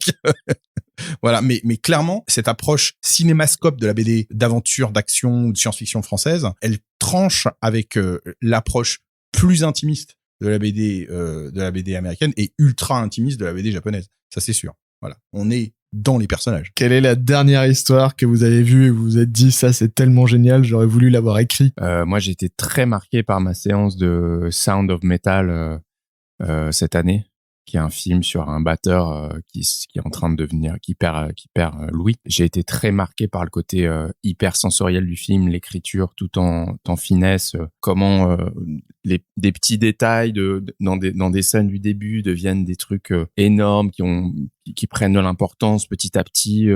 voilà. Mais clairement, cette approche cinémascope de la BD d'aventure, d'action ou de science-fiction française, elle tranche avec l'approche plus intimiste de la BD américaine et ultra intimiste de la BD japonaise. Ça, c'est sûr. Voilà. On est dans les personnages. Quelle est la dernière histoire que vous avez vue et vous vous êtes dit, ça, c'est tellement génial, j'aurais voulu l'avoir écrit? Moi, j'ai été très marqué par ma séance de Sound of Metal cette année, qui est un film sur un batteur qui est en train de devenir, qui perd l'ouïe. J'ai été très marqué par le côté hyper sensoriel du film, l'écriture tout en finesse, comment des petits détails dans des scènes du début deviennent des trucs énormes qui prennent de l'importance petit à petit,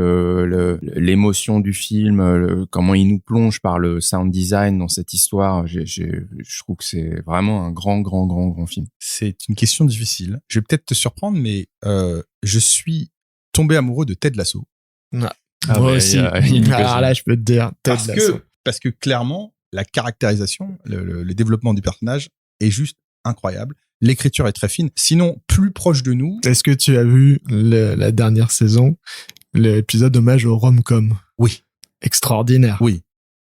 l'émotion du film, comment il nous plonge par le sound design dans cette histoire. Je trouve que c'est vraiment un grand film. C'est une question difficile. Je vais peut-être te surprendre, mais je suis tombé amoureux de Ted Lasso. Moi aussi. Alors là, je peux te dire, Ted Lasso. Parce que clairement, la caractérisation, le développement du personnage est juste incroyable. L'écriture est très fine. Sinon, plus proche de nous. Est-ce que tu as vu la dernière saison, l'épisode hommage au rom-com? Oui. Extraordinaire. Oui,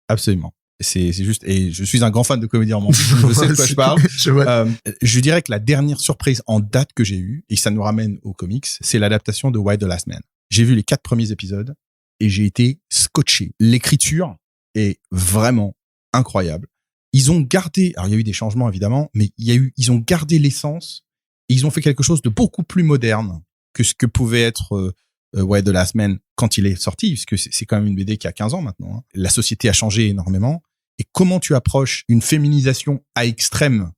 absolument. C'est juste, et je suis un grand fan de comédie romantique. Je sais de quoi je parle. Je dirais que la dernière surprise en date que j'ai eue, et ça nous ramène aux comics, c'est l'adaptation de Why the Last Man. J'ai vu les 4 premiers épisodes et j'ai été scotché. L'écriture est vraiment incroyable. Ils ont gardé, alors il y a eu des changements évidemment, mais ils ont gardé l'essence et ils ont fait quelque chose de beaucoup plus moderne que ce que pouvait être Why the Last Man quand il est sorti, puisque c'est quand même une BD qui a 15 ans maintenant. Hein. La société a changé énormément. Et comment tu approches une féminisation à extrême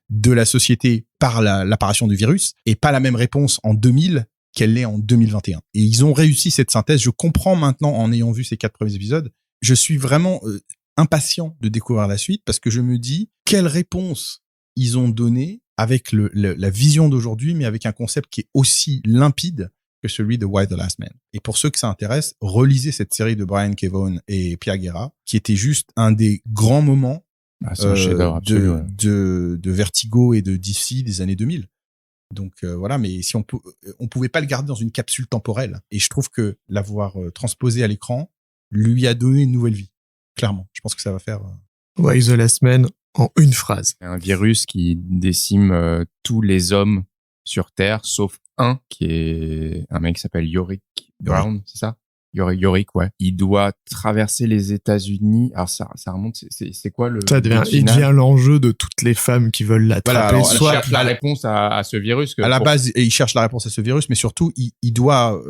de la société par l'apparition du virus et pas la même réponse en 2000 qu'elle l'est en 2021. Et ils ont réussi cette synthèse. Je comprends maintenant, en ayant vu ces 4 premiers épisodes, je suis vraiment impatient de découvrir la suite parce que je me dis quelle réponse ils ont donné avec la vision d'aujourd'hui, mais avec un concept qui est aussi limpide que celui de Why the Last Man. Et pour ceux que ça intéresse, relisez cette série de Brian K. Vaughan et Pia Guerra, qui était juste un des grands moments de Vertigo et de DC des années 2000. Donc voilà, mais si on pouvait pas le garder dans une capsule temporelle. Et je trouve que l'avoir transposé à l'écran lui a donné une nouvelle vie. Clairement, je pense que ça va faire. Why the Last Man en une phrase. Un virus qui décime tous les hommes sur Terre, sauf un qui est un mec qui s'appelle Yorick Brown, c'est ça? Yorick, ouais. Il doit traverser les États-Unis. Alors ça remonte. C'est quoi le? Il devient l'enjeu de toutes les femmes qui veulent l'attraper. Voilà, soit cherche la réponse à ce virus. À la base, il cherche la réponse à ce virus, mais surtout, il doit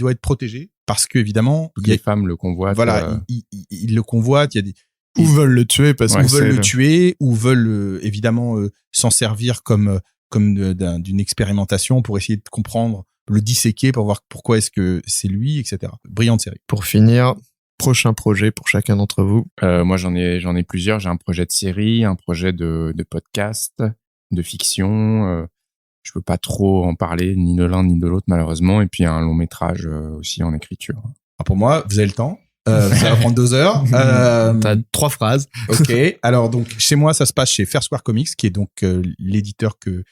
être protégé parce que évidemment, les femmes le convoitent. Voilà, ils le convoitent. Il y a des ou veulent le tuer parce qu'ils veulent le tuer, ou veulent évidemment s'en servir comme d'une expérimentation pour essayer de comprendre, le disséquer pour voir pourquoi est-ce que c'est lui, etc. Brillante série. Pour finir, prochain projet pour chacun d'entre vous. Moi, j'en ai plusieurs. J'ai un projet de série, un projet de podcast, de fiction. Je peux pas trop en parler, ni de l'un ni de l'autre, malheureusement. Et puis un long métrage aussi en écriture. Alors pour moi, vous avez le temps. Ça va prendre 2 heures. T'as 3 phrases. Ok. Alors donc chez moi, ça se passe chez Fair Square Comics, qui est donc l'éditeur que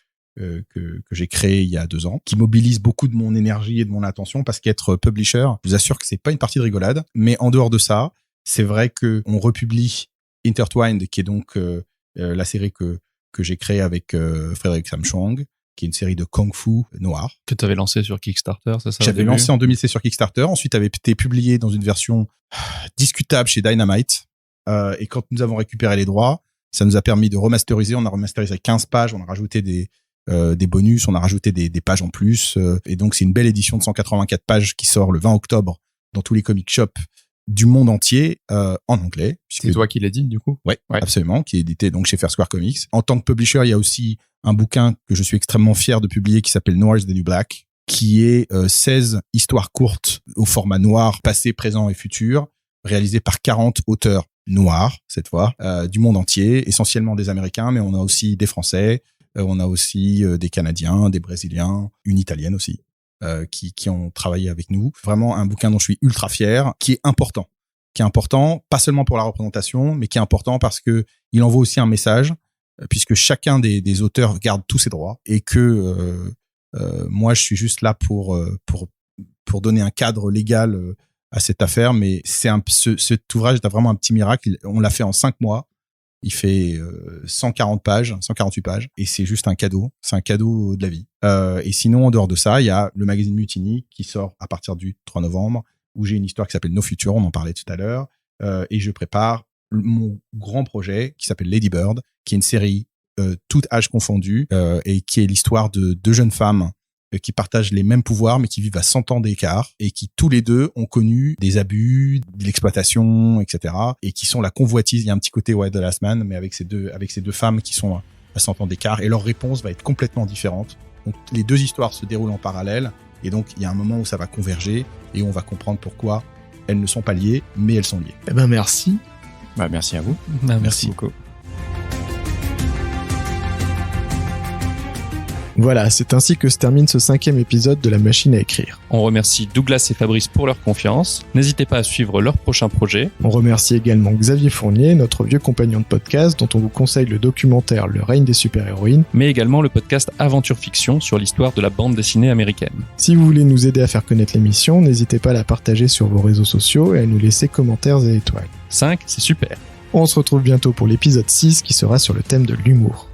j'ai créé il y a 2 ans, qui mobilise beaucoup de mon énergie et de mon attention parce qu'être publisher, je vous assure que c'est pas une partie de rigolade. Mais en dehors de ça, c'est vrai que on republie Intertwined, qui est donc la série que j'ai créée avec Frédéric Samchong. qui est une série de kung-fu noir. Que tu avais lancé sur Kickstarter, c'est ça? J'avais lancé en 2016 sur Kickstarter, ensuite avait été publié dans une version discutable chez Dynamite. Et quand nous avons récupéré les droits, ça nous a permis de remasteriser. On a remasterisé 15 pages, on a rajouté des bonus, on a rajouté des pages en plus. Et donc, c'est une belle édition de 184 pages qui sort le 20 octobre dans tous les comic shops du monde entier en anglais. C'est toi qui l'as dit, du coup? Ouais, absolument, qui est édité donc chez Fair Square Comics. En tant que publisher, il y a aussi un bouquin que je suis extrêmement fier de publier qui s'appelle Noir is the New Black, qui est 16 histoires courtes au format noir, passé, présent et futur, réalisées par 40 auteurs noirs, cette fois, du monde entier, essentiellement des Américains, mais on a aussi des Français, on a aussi des Canadiens, des Brésiliens, une Italienne aussi, qui ont travaillé avec nous. Vraiment un bouquin dont je suis ultra fier, qui est important, pas seulement pour la représentation, mais qui est important parce que il envoie aussi un message, puisque chacun des auteurs garde tous ses droits et que moi je suis juste là pour donner un cadre légal à cette affaire, mais cet ouvrage est vraiment un petit miracle. On l'a fait en 5 mois. Il fait 148 pages, et c'est juste un cadeau. C'est un cadeau de la vie. Et sinon, en dehors de ça, il y a le magazine Mutiny qui sort à partir du 3 novembre, où j'ai une histoire qui s'appelle No Future, on en parlait tout à l'heure, et je prépare mon grand projet qui s'appelle Lady Bird, qui est une série tout âge confondu, et qui est l'histoire de 2 jeunes femmes qui partagent les mêmes pouvoirs mais qui vivent à 100 ans d'écart et qui tous les deux ont connu des abus, de l'exploitation, etc. et qui sont la convoitise. Il y a un petit côté The Last Man, mais avec ces deux femmes qui sont à 100 ans d'écart, et leur réponse va être complètement différente. Donc les 2 histoires se déroulent en parallèle, et donc il y a un moment où ça va converger et on va comprendre pourquoi elles ne sont pas liées, mais elles sont liées. Eh ben merci. Merci à vous. Merci beaucoup. Voilà, c'est ainsi que se termine ce 5e épisode de La Machine à écrire. On remercie Douglas et Fabrice pour leur confiance. N'hésitez pas à suivre leurs prochains projets. On remercie également Xavier Fournier, notre vieux compagnon de podcast, dont on vous conseille le documentaire Le règne des super-héroïnes, mais également le podcast Aventure Fiction sur l'histoire de la bande dessinée américaine. Si vous voulez nous aider à faire connaître l'émission, n'hésitez pas à la partager sur vos réseaux sociaux et à nous laisser commentaires et étoiles. 5, c'est super. On se retrouve bientôt pour l'épisode 6 qui sera sur le thème de l'humour.